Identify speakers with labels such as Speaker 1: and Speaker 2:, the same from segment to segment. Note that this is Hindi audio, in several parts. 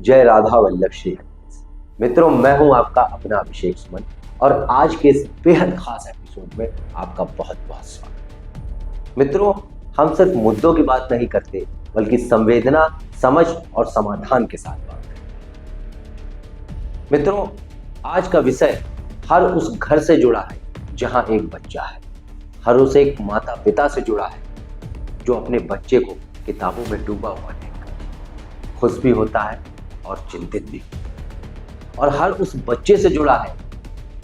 Speaker 1: जय राधा वल्लभ श्री हरि। मित्रों, मैं हूं आपका अपना अभिषेक सुमन और आज के इस बेहद खास एपिसोड में आपका बहुत बहुत स्वागत। मित्रों, हम सिर्फ मुद्दों की बात नहीं करते बल्कि संवेदना, समझ और समाधान के साथ बात करते हैं। मित्रों, आज का विषय हर उस घर से जुड़ा है जहां एक बच्चा है, हर उस एक माता पिता से जुड़ा है जो अपने बच्चे को किताबों में डूबा हुआ देखकर खुश भी होता है और चिंतित भी, और हर उस बच्चे से जुड़ा है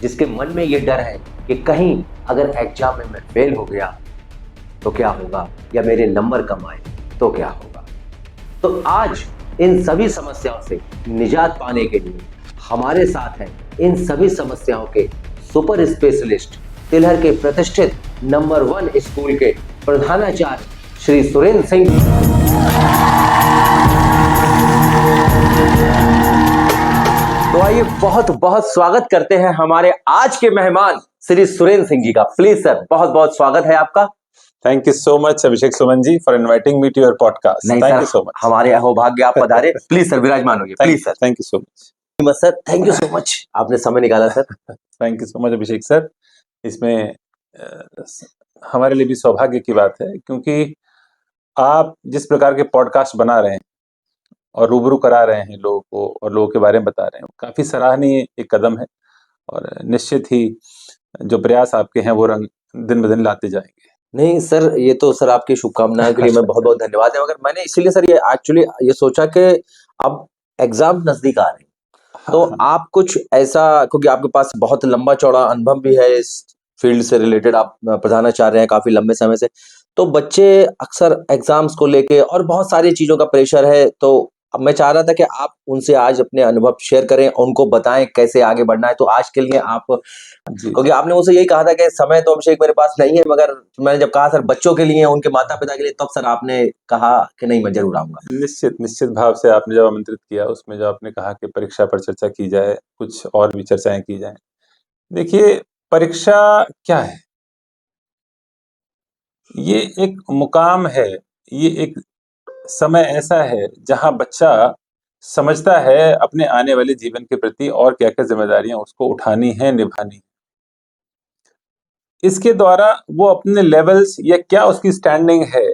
Speaker 1: जिसके मन में ये डर है कि कहीं अगर एग्जाम में मैं फेल हो गया तो क्या होगा, या मेरे नंबर कम आए तो क्या होगा। तो आज इन सभी समस्याओं से निजात पाने के लिए हमारे साथ हैं इन सभी समस्याओं के सुपर स्पेशलिस्ट, तिलहर के प्रतिष्ठित नंबर 1 स्कूल के प्रधानाचार्य श्री सुरेंद्र सिंह। तो आइए बहुत बहुत स्वागत करते हैं हमारे आज के मेहमान श्री सुरेंद्र सिंह जी का। प्लीज सर, बहुत बहुत स्वागत है आपका।
Speaker 2: Thank you so much Abhishek Suman ji for inviting me to your podcast. Thank you so much.
Speaker 1: हमारे अहोभाग्य आप पधारे। प्लीज सर, विराजमान होइए। Please sir.
Speaker 2: Thank you so much
Speaker 1: sir, thank you so much, आपने समय निकाला सर।
Speaker 2: Thank you so much Abhishek sir. इसमें हमारे लिए भी सौभाग्य की बात है, क्योंकि आप जिस प्रकार के पॉडकास्ट बना रहे हैं और रूबरू करा रहे हैं लोगों को और लोगों के बारे में बता रहे हैं, काफी सराहनीय एक कदम है और निश्चित ही जो प्रयास आपके हैं वो रंग दिन ब दिन लाते जाएंगे।
Speaker 1: नहीं सर, ये तो सर आपकी शुभकामनाओं के लिए मैं बहुत बहुत धन्यवाद है। मगर मैंने इसीलिए सर ये एक्चुअली ये सोचा कि अब एग्जाम नजदीक आ रहे हैं, तो आप कुछ ऐसा, क्योंकि आपके पास बहुत लंबा चौड़ा अनुभव भी है इस फील्ड से रिलेटेड, आप प्रधानाचार्य हैं काफी लंबे समय से, तो बच्चे अक्सर एग्जाम्स को लेके और बहुत सारी चीजों का प्रेशर है। तो अब मैं चाह रहा था कि आप उनसे आज अपने अनुभव शेयर करें, उनको बताएं कैसे आगे बढ़ना है। तो आज के लिए आप, क्योंकि आपने मुझसे यही कहा था कि समय तो अभिषेक मेरे पास नहीं है, मगर मैंने जब कहा सर बच्चों के लिए, उनके माता पिता के लिए, तब सर आपने कहा कि नहीं, मैं जरूर आऊंगा।
Speaker 2: निश्चित भाव से आपने जब आमंत्रित किया, उसमें जो आपने कहा कि परीक्षा पर चर्चा की जाए, कुछ और भी चर्चाएं की जाए। देखिए, परीक्षा क्या है? ये एक मुकाम है, ये एक समय ऐसा है जहां बच्चा समझता है अपने आने वाले जीवन के प्रति और क्या क्या जिम्मेदारियां उसको उठानी है, निभानी। इसके द्वारा वो अपने लेवल्स या क्या उसकी स्टैंडिंग है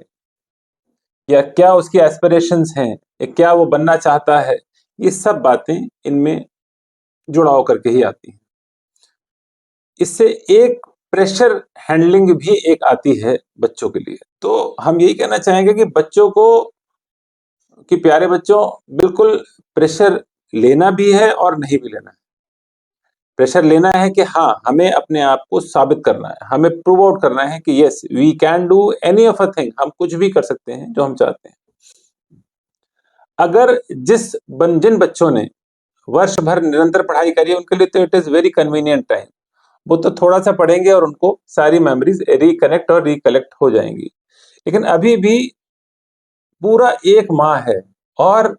Speaker 2: या क्या उसकी एस्पिरेशंस हैं या क्या वो बनना चाहता है, ये सब बातें इनमें जुड़ाव करके ही आती हैं। इससे एक प्रेशर हैंडलिंग भी एक आती है बच्चों के लिए। तो हम यही कहना चाहेंगे कि बच्चों को, कि प्यारे बच्चों, बिल्कुल प्रेशर लेना भी है और नहीं भी लेना है। प्रेशर लेना है कि हाँ, हमें अपने आप को साबित करना है, हमें प्रूव आउट करना है कि yes we can do any of a thing, हम कुछ भी कर सकते हैं जो हम चाहते हैं। अगर जिन बच्चों ने वर्ष भर निरंतर पढ़ाई करी, उनके लिए तो it is very convenient time. वो तो थोड़ा सा पढ़ेंगे और उनको सारी मेमोरीज रिकनेक्ट और रिकलेक्ट हो जाएंगी। लेकिन अभी भी पूरा 1 माह है, और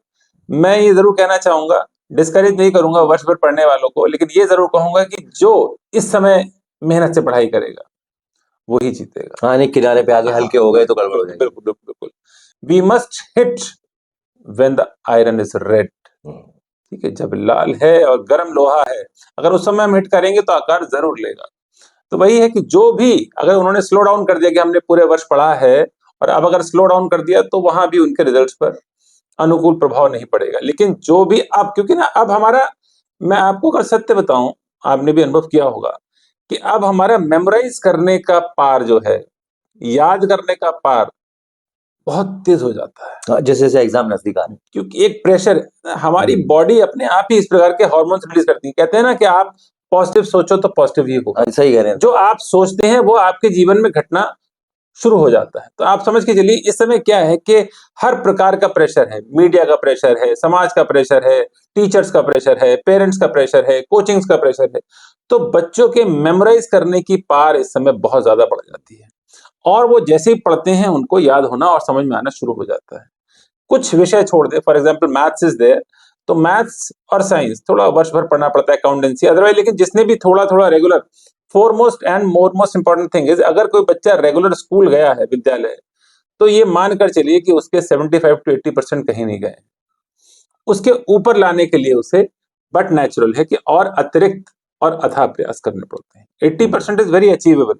Speaker 2: मैं ये जरूर कहना चाहूंगा, डिस्करेज नहीं करूंगा वर्ष भर पढ़ने वालों को, लेकिन ये जरूर कहूंगा कि जो इस समय मेहनत से पढ़ाई करेगा वो ही जीतेगा।
Speaker 1: हाँ, नहीं, किनारे पे आगे हल्के हो गए तो गड़बड़ हो जाएगी।
Speaker 2: बिल्कुल बिल्कुल बिल्कुल। We must hit when the iron is red. ठीक है, जब लाल है और गर्म लोहा है, अगर उस समय हम हिट करेंगे तो आकार जरूर लेगा। तो वही है कि जो भी, अगर उन्होंने स्लो डाउन कर दिया कि हमने पूरे वर्ष पढ़ा है, और अब अगर स्लो डाउन कर दिया, तो वहां भी उनके रिजल्ट्स पर अनुकूल प्रभाव नहीं पड़ेगा। लेकिन जो भी अब, क्योंकि ना अब हमारा, मैं आपको अगर सत्य बताऊं, आपने भी अनुभव किया होगा कि अब हमारा मेमोराइज करने का पार जो है, याद करने का पार बहुत तेज हो जाता है
Speaker 1: जैसे जैसे एग्जाम नजदीक आ रहे हैं।
Speaker 2: क्योंकि एक प्रेशर, हमारी बॉडी अपने आप ही इस प्रकार के हार्मोन्स रिलीज करती है। कहते हैं ना कि आप पॉजिटिव सोचो तो पॉजिटिव ही होगा।
Speaker 1: सही कह रहे हैं।
Speaker 2: जो आप सोचते हैं वो आपके जीवन में घटना शुरू हो जाता है। तो आप समझ के चलिए, इस समय क्या है कि हर प्रकार का प्रेशर है, मीडिया का प्रेशर है, समाज का प्रेशर है, टीचर्स का प्रेशर है, पेरेंट्स का प्रेशर है, कोचिंग्स का प्रेशर है। तो बच्चों के मेमोराइज करने की पार इस समय बहुत ज्यादा बढ़ जाती है, और वो जैसे ही पढ़ते हैं उनको याद होना और समझ में आना शुरू हो जाता है। कुछ विषय छोड़ दे, for example maths is there, तो मैथ्स और साइंस थोड़ा वर्ष भर पढ़ना पड़ता है, अकाउंटेंसी अदरवाइज। लेकिन जिसने भी थोड़ा थोड़ा regular, foremost and most important thing is, अगर कोई बच्चा रेगुलर स्कूल गया है, विद्यालय, तो ये मानकर चलिए कि उसके 75 to 80% कहीं नहीं गए। उसके ऊपर लाने के लिए उसे बट नेचुरल है कि और अतिरिक्त और अथाह प्रयास करने पड़ते हैं। 80% इज वेरी अचीवेबल।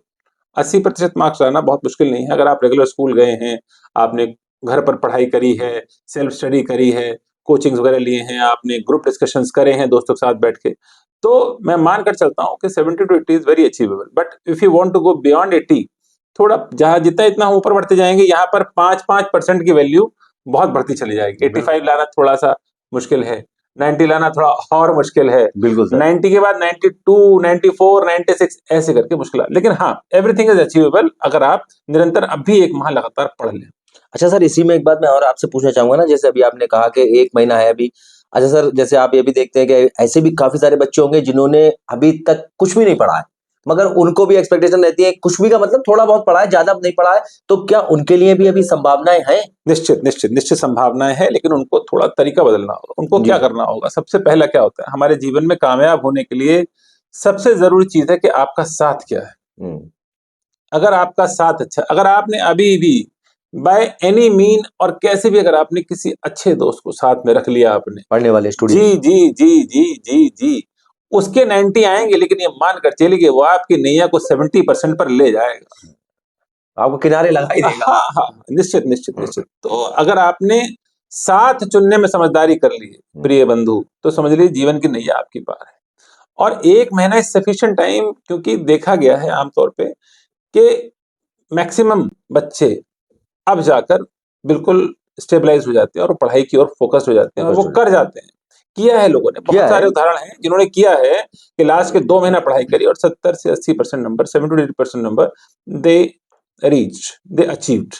Speaker 2: 80% मार्क्स लाना बहुत मुश्किल नहीं है। अगर आप रेगुलर स्कूल गए हैं, आपने घर पर पढ़ाई करी है, सेल्फ स्टडी करी है, कोचिंग्स वगैरह लिए हैं, आपने ग्रुप डिस्कशंस करे हैं दोस्तों के साथ बैठ के, तो मैं मानकर चलता हूँ कि 70 to 80 is very achievable. But if you want to go beyond 80, थोड़ा जहां जितना इतना हम ऊपर बढ़ते जाएंगे, यहाँ पर 5% की वैल्यू बहुत बढ़ती चली जाएगी। 85 लाना थोड़ा सा मुश्किल है, 90 लाना थोड़ा और मुश्किल है,
Speaker 1: बिल्कुल सर।
Speaker 2: 90 के बाद 92, 94, 96 ऐसे करके मुश्किल है। लेकिन हाँ, एवरीथिंग इज अचीवेबल अगर आप निरंतर अभी 1 माह लगातार पढ़ लें।
Speaker 1: अच्छा सर, इसी में एक बात मैं और आपसे पूछना चाहूंगा ना, जैसे अभी आपने कहा कि 1 महीना है अभी। अच्छा सर, जैसे आप ये भी देखते हैं कि ऐसे भी काफी सारे बच्चे होंगे जिन्होंने अभी तक कुछ भी नहीं पढ़ा है, मगर उनको भी एक्सपेक्टेशन रहती है कुछ भी का मतलब थोड़ा बहुत पढ़ा है, ज्यादा नहीं पढ़ा है, तो क्या उनके लिए भी अभी संभावनाएं हैं?
Speaker 2: निश्चित संभावनाएं हैं, लेकिन उनको थोड़ा तरीका बदलना होगा। उनको क्या करना होगा? सबसे पहला क्या होता है हमारे जीवन में कामयाब होने के लिए, सबसे जरूरी चीज है कि आपका साथ क्या है। अगर आपका साथ अच्छा, अगर आपने अभी भी बाय एनी मीन और कैसे भी अगर आपने किसी अच्छे दोस्त को साथ में रख लिया आपने,
Speaker 1: पढ़ने वाले स्टूडेंट,
Speaker 2: जी जी जी जी जी जी, उसके 90 आएंगे, लेकिन ये मान कर चलिए वो आपकी नैया को 70% पर ले जाएगा,
Speaker 1: आपको किनारे लगा ही देगा।
Speaker 2: हाँ हाँ, निश्चित। तो अगर आपने साथ चुनने में समझदारी कर ली है प्रिय बंधु, तो समझ लीजिए जीवन की नैया आपकी पार है। और 1 महीना इज सफिशिएंट टाइम, क्योंकि देखा गया है आमतौर पे कि मैक्सिमम बच्चे अब जाकर बिल्कुल स्टेबलाइज हो जाते हैं और पढ़ाई की ओर फोकस हो जाते हैं और वो कर जाते हैं। किया है लोगों ने, बहुत सारे उदाहरण हैं जिन्होंने किया है कि लास्ट के 2 महीना पढ़ाई करी और 70 से 80% number, 70 to 80% number they they achieved,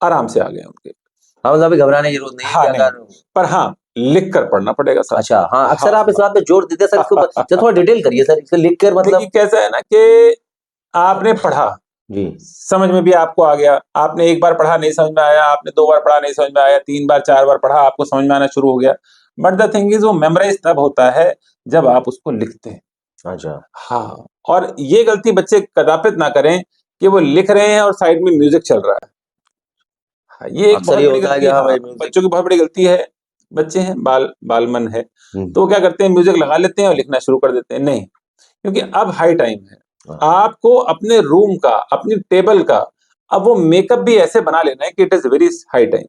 Speaker 2: आराम से आ गए उनके।
Speaker 1: हाँ, मतलब अभी घबराने की जरूरत नहीं है।
Speaker 2: हाँ,
Speaker 1: कि अगर
Speaker 2: पर हाँ, लिख कर पढ़ना पड़ेगा सर।
Speaker 1: अच्छा, हाँ, अक्सर आप इस बात पे जोर देते हैं सर, इसको थोड़ा डिटेल करिए सर, इसे लिख कर मतलब।
Speaker 2: देखिए कैसा है ना कि आपने पढ़ा,
Speaker 1: जी,
Speaker 2: समझ में भी आपको आ गया, आपने 1 बार पढ़ा नहीं समझ में आया, आपने 2 बार पढ़ा नहीं समझ में आया, 3 बार 4 बार पढ़ा आपको समझ में आना शुरू हो गया। बट द थिंग इज वो मेमोराइज तब होता है जब आप उसको लिखते हैं।
Speaker 1: अच्छा,
Speaker 2: हाँ, और ये गलती बच्चे कदापित ना करें कि वो लिख रहे हैं और साइड में म्यूजिक चल रहा है। हाँ, ये एक
Speaker 1: अक्सर
Speaker 2: बहुत
Speaker 1: ये
Speaker 2: बड़ी
Speaker 1: होता है
Speaker 2: गलती
Speaker 1: कि
Speaker 2: है।
Speaker 1: हाँ
Speaker 2: हाँ,
Speaker 1: भाई म्यूजिक।
Speaker 2: बच्चों की बहुत बड़ी गलती है। बच्चे हैं, बाल मन है, तो वो क्या करते हैं, म्यूजिक लगा लेते हैं और लिखना शुरू कर देते हैं। नहीं, क्योंकि अब हाई टाइम है, आपको अपने रूम का, अपनी टेबल का, अब वो मेकअप भी ऐसे बना लेना है कि it is very high time,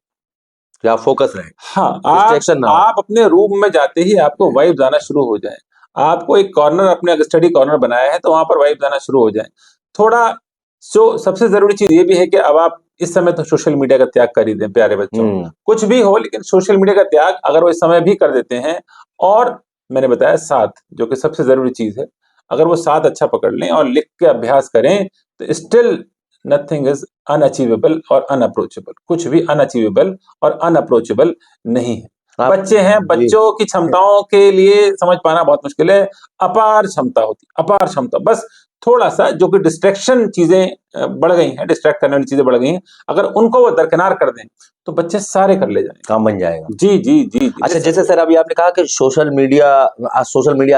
Speaker 1: क्या फोकस रहे,
Speaker 2: हाँ,
Speaker 1: डिस्ट्रैक्शन ना हो।
Speaker 2: आप अपने रूम में जाते ही आपको वाइब्स आना शुरू हो जाए। आपको एक कॉर्नर, अपने स्टडी कॉर्नर बनाया है तो वहां पर वाइब्स आना शुरू हो जाए थोड़ा। सबसे जरूरी चीज ये भी है कि अब आप इस समय तो सोशल मीडिया का त्याग कर ही दें प्यारे बच्चों। कुछ भी हो, लेकिन सोशल मीडिया का त्याग अगर वो इस समय भी कर देते हैं, और मैंने बताया साथ, जो कि सबसे जरूरी चीज है, अगर वो साथ अच्छा पकड़ लें और लिख के अभ्यास करें, तो स्टिल नथिंग इज अनअचीवेबल और अनअप्रोचेबल। कुछ भी अनअचीवेबल और अनअप्रोचेबल नहीं है। बच्चे हैं, बच्चों की क्षमताओं के लिए समझ पाना बहुत मुश्किल है। अपार क्षमता होती, अपार क्षमता, बस थोड़ा सा जो कि डिस्ट्रैक्शन चीजें बढ़ गई हैं, डिस्ट्रैक्ट करने वाली चीजें बढ़ गई हैं, अगर उनको वो दरकिनार कर दें तो बच्चे सारे कर ले जाएंगे, काम बन जाएगा। जी जी जी।
Speaker 1: अच्छा, जैसे सर अभी आपने कहा कि सोशल मीडिया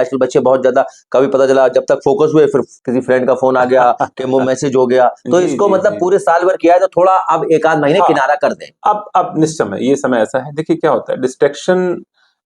Speaker 1: आजकल बच्चे बहुत ज्यादा, कभी पता चला जब तक फोकस हुए फिर किसी फ्रेंड का फोन आ गया कि वो मैसेज हो गया, तो इसको मतलब पूरे साल भर किया है तो थोड़ा अब 1-8 महीने किनारा कर दें।
Speaker 2: अब निश्चय ये समय ऐसा है। देखिए क्या होता है, डिस्ट्रैक्शन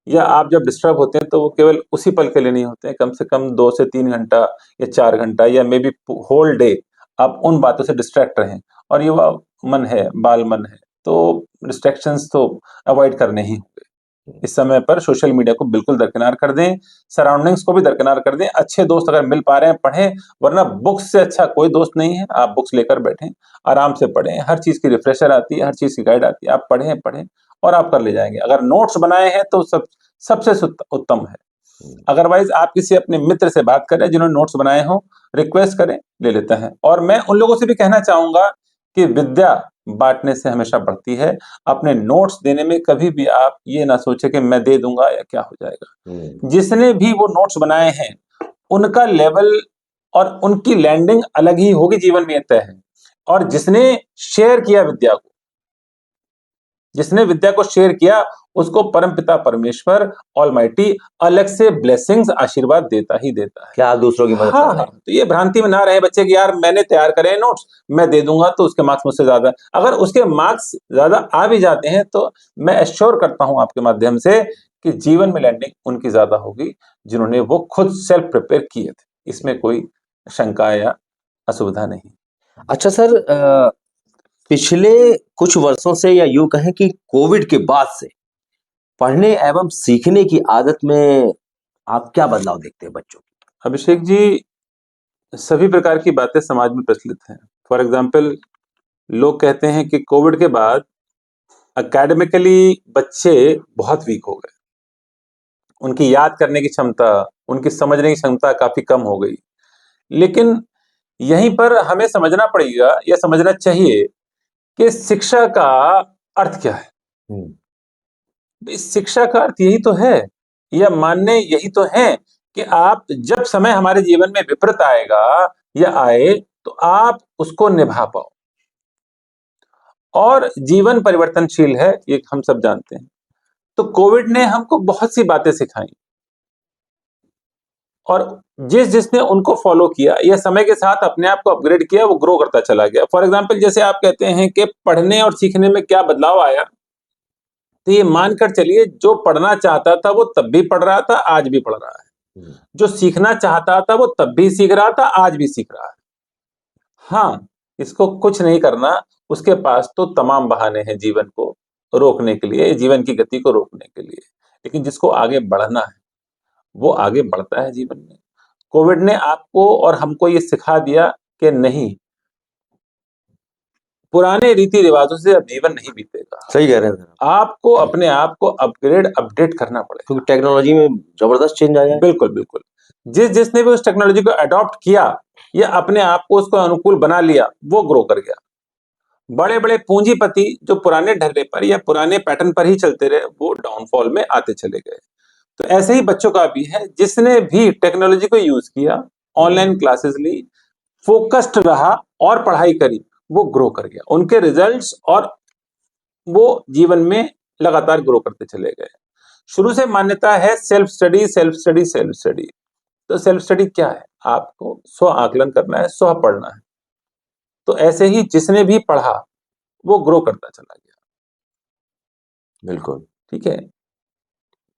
Speaker 2: या आप जब डिस्टर्ब होते हैं तो वो केवल उसी पल के लिए नहीं होते हैं, कम से कम 2 से 3 घंटा या 4 घंटा या मे बी होल डे आप उन बातों से डिस्ट्रैक्ट रहें। और युवा मन है, बाल मन है, तो डिस्ट्रैक्शंस तो अवॉइड करने ही होंगे। इस समय पर सोशल मीडिया को बिल्कुल दरकिनार कर दें, सराउंडिंग्स को भी दरकिनार कर दें। अच्छे दोस्त अगर मिल पा रहे हैं पढ़ें, वरना बुक्स से अच्छा कोई दोस्त नहीं है। आप बुक्स लेकर बैठें, आराम से पढ़ें, हर चीज की रिफ्रेशर आती है, हर चीज की गाइड आती है, आप पढ़ें और आप कर ले जाएंगे। अगर नोट्स बनाए हैं तो सबसे उत्तम है। अदरवाइज आप किसी अपने मित्र से बात करें जिन्होंने नोट्स बनाए हों, रिक्वेस्ट करें, ले लेता है। और मैं उन लोगों से भी कहना चाहूंगा कि विद्या बांटने से हमेशा बढ़ती है। अपने नोट्स देने में कभी भी आप ये ना सोचे कि मैं दे दूंगा या क्या हो जाएगा। जिसने भी वो नोट्स बनाए हैं उनका लेवल और उनकी लैंडिंग अलग ही होगी, जीवन में तय है। और जिसने शेयर किया विद्या को, जिसने विद्या को शेयर किया, उसको परमपिता परमेश्वर ऑलमाइटी अलग से ब्लेसिंग्स, आशीर्वाद देता ही देता है। क्या आप दूसरों की मदद कर रहे हैं? तो ये भ्रांति में ना रहे बच्चे कि यार मैंने तैयार करे हैं नोट्स, मैं दे दूंगा तो उसके मार्क्स मुझसे ज्यादा। अगर उसके मार्क्स ज्यादा आ भी जाते हैं तो मैं एश्योर करता हूं आपके माध्यम से कि जीवन में लैंडिंग उनकी ज्यादा होगी जिन्होंने वो खुद सेल्फ प्रिपेयर किए थे। इसमें कोई शंका या असुविधा नहीं।
Speaker 1: अच्छा सर, पिछले कुछ वर्षों से या यूं कहें कि कोविड के बाद से पढ़ने एवं सीखने की आदत में आप क्या बदलाव देखते हैं बच्चों की?
Speaker 2: अभिषेक जी, सभी प्रकार की बातें समाज में प्रचलित हैं। फॉर एग्जाम्पल, लोग कहते हैं कि कोविड के बाद एकेडमिकली बच्चे बहुत वीक हो गए, उनकी याद करने की क्षमता, उनकी समझने की क्षमता काफी कम हो गई। लेकिन यहीं पर हमें समझना पड़ेगा या समझना चाहिए कि शिक्षा का अर्थ क्या है। इस शिक्षा का अर्थ यही तो है, या मानने यही तो है कि आप जब समय हमारे जीवन में विपरीत आएगा या आए तो आप उसको निभा पाओ। और जीवन परिवर्तनशील है, ये हम सब जानते हैं। तो कोविड ने हमको बहुत सी बातें सिखाई, और जिसने उनको फॉलो किया या समय के साथ अपने आप को अपग्रेड किया, वो ग्रो करता चला गया। फॉर एग्जाम्पल, जैसे आप कहते हैं कि पढ़ने और सीखने में क्या बदलाव आया, तो ये मानकर चलिए जो पढ़ना चाहता था वो तब भी पढ़ रहा था, आज भी पढ़ रहा है। जो सीखना चाहता था वो तब भी सीख रहा था, आज भी सीख रहा है। हाँ, इसको कुछ नहीं करना, उसके पास तो तमाम बहाने हैं जीवन को रोकने के लिए, जीवन की गति को रोकने के लिए। लेकिन जिसको आगे बढ़ना है वो आगे बढ़ता है जीवन में। कोविड ने आपको और हमको ये सिखा दिया कि नहीं, पुराने रीति रिवाजों से अब जीवन नहीं बीतेगा।
Speaker 1: सही कह रहे हैं सर,
Speaker 2: आपको अपने आप को अपग्रेड अपडेट करना पड़ेगा,
Speaker 1: क्योंकि टेक्नोलॉजी में जबरदस्त चेंज आया है।
Speaker 2: बिल्कुल बिल्कुल। जिसने भी उस टेक्नोलॉजी को अडॉप्ट किया या अपने आप को उसको अनुकूल बना लिया, वो ग्रो कर गया। बड़े बड़े पूंजीपति जो पुराने ढर्रे पर या पुराने पैटर्न पर ही चलते रहे, वो डाउनफॉल में आते चले गए। तो ऐसे ही बच्चों का भी है, जिसने भी टेक्नोलॉजी को यूज किया, ऑनलाइन क्लासेस ली, फोकस्ड रहा और पढ़ाई करी, वो ग्रो कर गया। उनके रिजल्ट्स और वो जीवन में लगातार ग्रो करते चले गए। शुरू से मान्यता है self study self study self study. तो सेल्फ स्टडी क्या है? आपको स्व आकलन करना है, स्व पढ़ना है। तो ऐसे ही जिसने भी पढ़ा वो ग्रो करता चला गया।
Speaker 1: बिल्कुल
Speaker 2: ठीक है।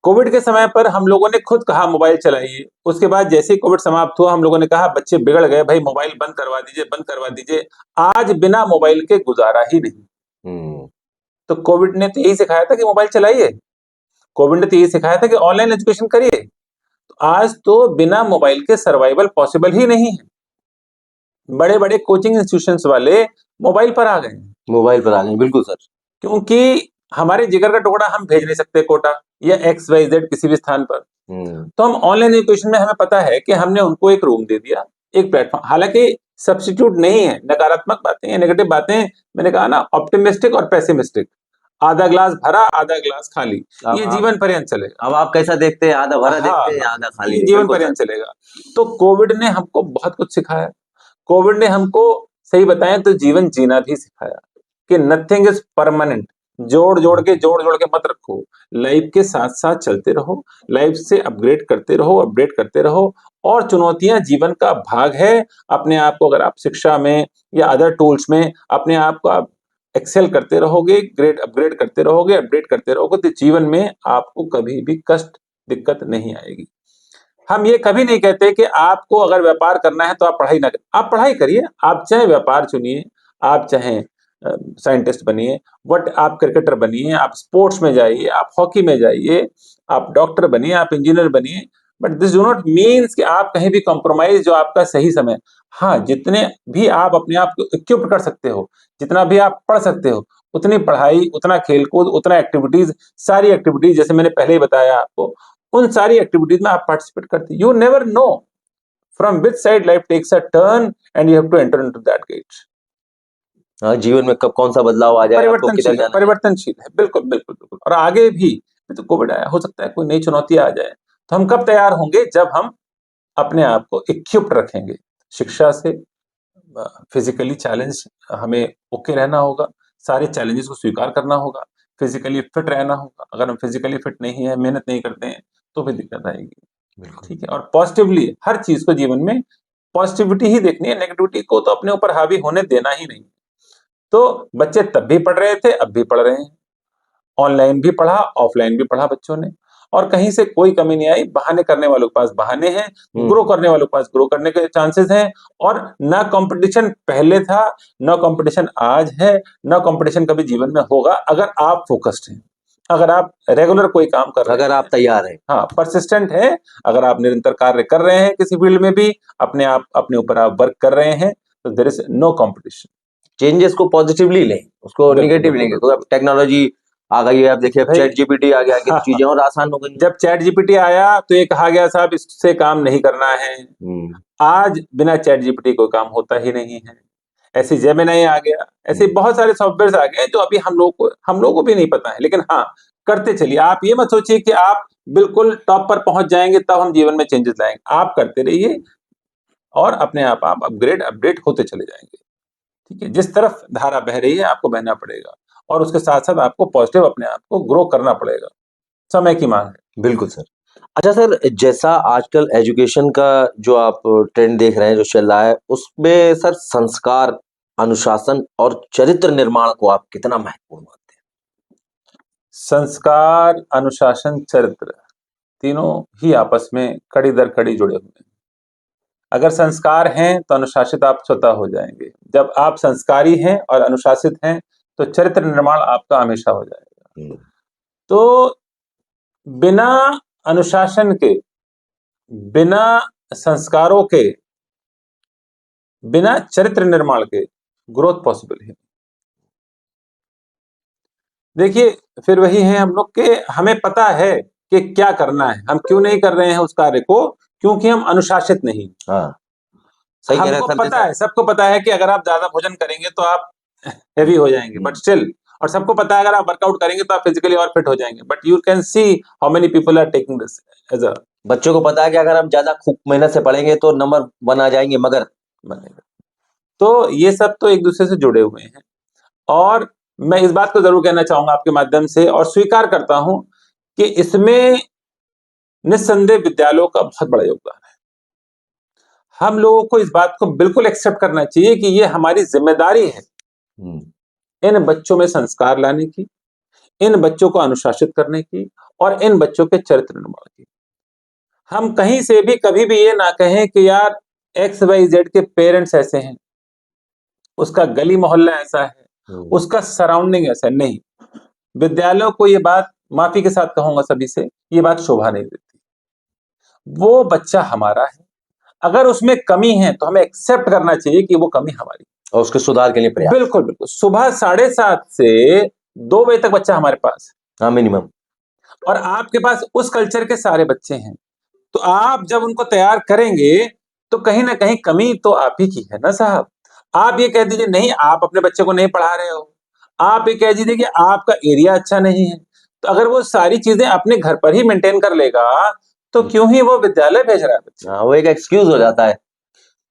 Speaker 2: कोविड के समय पर हम लोगों ने खुद कहा मोबाइल चलाइए, उसके बाद जैसे ही कोविड समाप्त हुआ हम लोगों ने कहा बच्चे बिगड़ गए, भाई मोबाइल बंद करवा दीजिए, बंद करवा दीजिए। आज बिना मोबाइल के गुजारा ही नहीं। तो कोविड ने तो यही सिखाया था कि मोबाइल चलाइए, कोविड ने तो यही सिखाया था कि ऑनलाइन एजुकेशन करिए। तो आज तो बिना मोबाइल के सर्वाइवल पॉसिबल ही नहीं है। बड़े बड़े कोचिंग इंस्टीट्यूशंस वाले मोबाइल पर आ गए हैं।
Speaker 1: मोबाइल पर आ गए, बिल्कुल सर।
Speaker 2: क्योंकि हमारे जिगर का टुकड़ा हम भेज नहीं सकते कोटा या XYZ किसी भी स्थान पर, तो हम ऑनलाइन एजुकेशन में हमें पता है कि हमने उनको एक रूम दे दिया, एक प्लेटफॉर्म। हालांकि सब्स्टिट्यूट नहीं है, नकारात्मक बातें या नेगेटिव बातें, मैंने कहा ना, ऑप्टिमिस्टिक और पेसिमिस्टिक, आधा ग्लास भरा आधा ग्लास खाली, ये जीवन पर्यंत चलेगा।
Speaker 1: अब आप कैसा देखते हैं, आधा भरा देखते हैं,
Speaker 2: हाँ,
Speaker 1: आधा खाली,
Speaker 2: ये जीवन पर्यंत चलेगा। तो कोविड ने हमको बहुत कुछ सिखाया। कोविड ने हमको, सही बताएं तो, जीवन जीना भी सिखाया कि नथिंग इज परमानेंट। जोड़ जोड़ के मत रखो, लाइफ के साथ साथ चलते रहो, लाइफ से अपग्रेड करते रहो, अपडेट करते रहो। और चुनौतियां जीवन का भाग है। अपने आप को अगर आप शिक्षा में या अदर टूल्स में अपने आप को आप एक्सेल करते रहोगे, ग्रेड अपग्रेड करते रहोगे, अपडेट करते रहोगे, तो जीवन में आपको कभी भी कष्ट दिक्कत नहीं आएगी। हम ये कभी नहीं कहते कि आपको अगर व्यापार करना है तो आप पढ़ाई ना करें। आप पढ़ाई करिए, आप चाहे व्यापार चुनिए, आप चाहे साइंटिस्ट बनिए, वट आप क्रिकेटर बनिए, आप स्पोर्ट्स में जाइए, आप हॉकी में जाइए, आप डॉक्टर बनिए, आप इंजीनियर बनिए, but this do not means कि आप कहीं भी कॉम्प्रोमाइज जो आपका सही समय। हाँ, जितने भी आप अपने आप को इक्विप कर सकते हो, जितना भी आप पढ़ सकते हो, उतनी पढ़ाई, उतना खेलकूद, उतना एक्टिविटीज, सारी एक्टिविटीज जैसे मैंने पहले ही बताया आपको, उन सारी एक्टिविटीज में आप पार्टिसिपेट करते। You never know from which side life takes a turn and you have to enter into that gate.
Speaker 1: हाँ, जीवन में कब कौन सा बदलाव आ जाए, आपको किधर जाना है।
Speaker 2: परिवर्तनशील है, बिल्कुल बिल्कुल बिल्कुल। और आगे भी, तो कोविड आया, हो सकता है कोई नई चुनौती आ जाए, तो हम कब तैयार होंगे? जब हम अपने आप को इक्विप्ड रखेंगे शिक्षा से। फिजिकली चैलेंज हमें ओके रहना होगा, सारे चैलेंजेस को स्वीकार करना होगा, फिजिकली फिट रहना होगा। अगर हम फिजिकली फिट नहीं है, मेहनत नहीं करते हैं, तो भी दिक्कत आएगी। ठीक है। और पॉजिटिवली हर चीज को जीवन में पॉजिटिविटी ही देखनी है, नेगेटिविटी को तो अपने ऊपर हावी होने देना ही नहीं। तो बच्चे तब भी पढ़ रहे थे, अब भी पढ़ रहे हैं। ऑनलाइन भी पढ़ा, ऑफलाइन भी पढ़ा बच्चों ने। और कहीं से कोई कमी नहीं आई। बहाने करने वालों के पास बहाने हैं, ग्रो करने वालों के पास ग्रो करने के चांसेस हैं। और ना कंपटीशन पहले था, ना कंपटीशन आज है, ना कंपटीशन कभी जीवन में होगा, अगर आप फोकस्ड हैं, अगर आप रेगुलर कोई काम कर रहे हैं,
Speaker 1: अगर आप तैयार हैं,
Speaker 2: हाँ परसिस्टेंट है, अगर आप निरंतर कार्य कर रहे हैं किसी फील्ड में भी, अपने ऊपर आप वर्क कर रहे हैं, तो there is no competition.
Speaker 1: Changes को पॉजिटिवली लें, उसको
Speaker 2: बिल्कुल,
Speaker 1: निगेटिव
Speaker 2: बिल्कुल,
Speaker 1: लेंगे, तो अब टेक्नोलॉजी आ गई है, अब देखिए अब
Speaker 2: भाई,
Speaker 1: चैट जीपीटी आ गया कि
Speaker 2: हाँ,
Speaker 1: चीजें और आसान हो गई।
Speaker 2: जब चैट जीपीटी आया तो ये कहा गया साहब इससे काम नहीं करना है। आज बिना चैट जीपीटी कोई काम होता ही नहीं है। ऐसे जेमिनी आ गया, ऐसे बहुत सारे सॉफ्टवेयर आ गए जो अभी हम लोगों को भी नहीं पता है, लेकिन हाँ करते चलिए। आप ये मत सोचिए कि आप बिल्कुल टॉप पर पहुंच जाएंगे तब हम जीवन में चेंजेस लाएंगे। आप करते रहिए और अपने आप अपडेट होते चले जाएंगे। ठीक है, जिस तरफ धारा बह रही है आपको बहना पड़ेगा, और उसके साथ साथ आपको पॉजिटिव अपने आप को ग्रो करना पड़ेगा। समय की मांग है।
Speaker 1: बिल्कुल सर। अच्छा सर, जैसा आजकल एजुकेशन का जो आप ट्रेंड देख रहे हैं, जो चल रहा है, उसमें सर संस्कार, अनुशासन और चरित्र निर्माण को आप कितना महत्वपूर्ण मानते हैं?
Speaker 2: संस्कार, अनुशासन, चरित्र, तीनों ही आपस में कड़ी दर कड़ी जुड़े हुए हैं। अगर संस्कार हैं तो अनुशासित आप स्वतः हो जाएंगे। जब आप संस्कारी हैं और अनुशासित हैं तो चरित्र निर्माण आपका हमेशा हो जाएगा। तो बिना अनुशासन के, बिना संस्कारों के, बिना चरित्र निर्माण के ग्रोथ पॉसिबल है। देखिए, फिर वही है हम लोग के, हमें पता है कि क्या करना है, हम क्यों नहीं कर रहे हैं उस कार्य को, क्योंकि हम अनुशासित नहीं।
Speaker 1: हाँ, सही कह रहे हैं
Speaker 2: हमको
Speaker 1: सर।
Speaker 2: पता है, सबको पता है कि अगर आप ज्यादा भोजन करेंगे तो आप हेवी हो जाएंगे, बट स्टिल, और सबको पता है अगर आप वर्कआउट करेंगे तो आप फिजिकली और फिट हो जाएंगे, but you can see how many people are taking this as a.
Speaker 1: बच्चों को पता है कि अगर हम ज्यादा खूब मेहनत से पढ़ेंगे तो नंबर 1 आ जाएंगे, मगर
Speaker 2: बनेगा। तो ये सब तो एक दूसरे से जुड़े हुए हैं। और मैं इस बात को जरूर कहना चाहूंगा आपके माध्यम से, और स्वीकार करता हूं कि इसमें निस्संदेह विद्यालयों का बहुत बड़ा योगदान है। हम लोगों को इस बात को बिल्कुल एक्सेप्ट करना चाहिए कि ये हमारी जिम्मेदारी है इन बच्चों में संस्कार लाने की, इन बच्चों को अनुशासित करने की, और इन बच्चों के चरित्र निर्माण की। हम कहीं से भी कभी भी ये ना कहें कि यार XYZ के पेरेंट्स ऐसे हैं, उसका गली मोहल्ला ऐसा है, उसका सराउंडिंग ऐसा है। नहीं, विद्यालयों को ये बात, माफी के साथ कहूंगा सभी से, ये बात शोभा नहीं देती। वो बच्चा हमारा है, अगर उसमें कमी है तो हमें एक्सेप्ट करना चाहिए कि वो कमी हमारी,
Speaker 1: और उसके सुधार के लिए प्रयास।
Speaker 2: बिल्कुल बिल्कुल। सुबह 7:30 से 2 बजे तक बच्चा हमारे पास,
Speaker 1: हाँ, मिनिमम।
Speaker 2: और आपके पास उस कल्चर के सारे बच्चे हैं, तो आप जब उनको तैयार करेंगे तो कहीं ना कहीं कमी तो आप ही की है ना साहब। आप ये कह दीजिए नहीं, आप अपने बच्चे को नहीं पढ़ा रहे हो, आप ये कह दीजिए कि आपका एरिया अच्छा नहीं है, तो अगर वो सारी चीजें अपने घर पर ही मेंटेन कर लेगा तो क्यों ही वो विद्यालय भेज रहा है बच्चा?
Speaker 1: हाँ, वो एक एक्सक्यूज हो जाता है।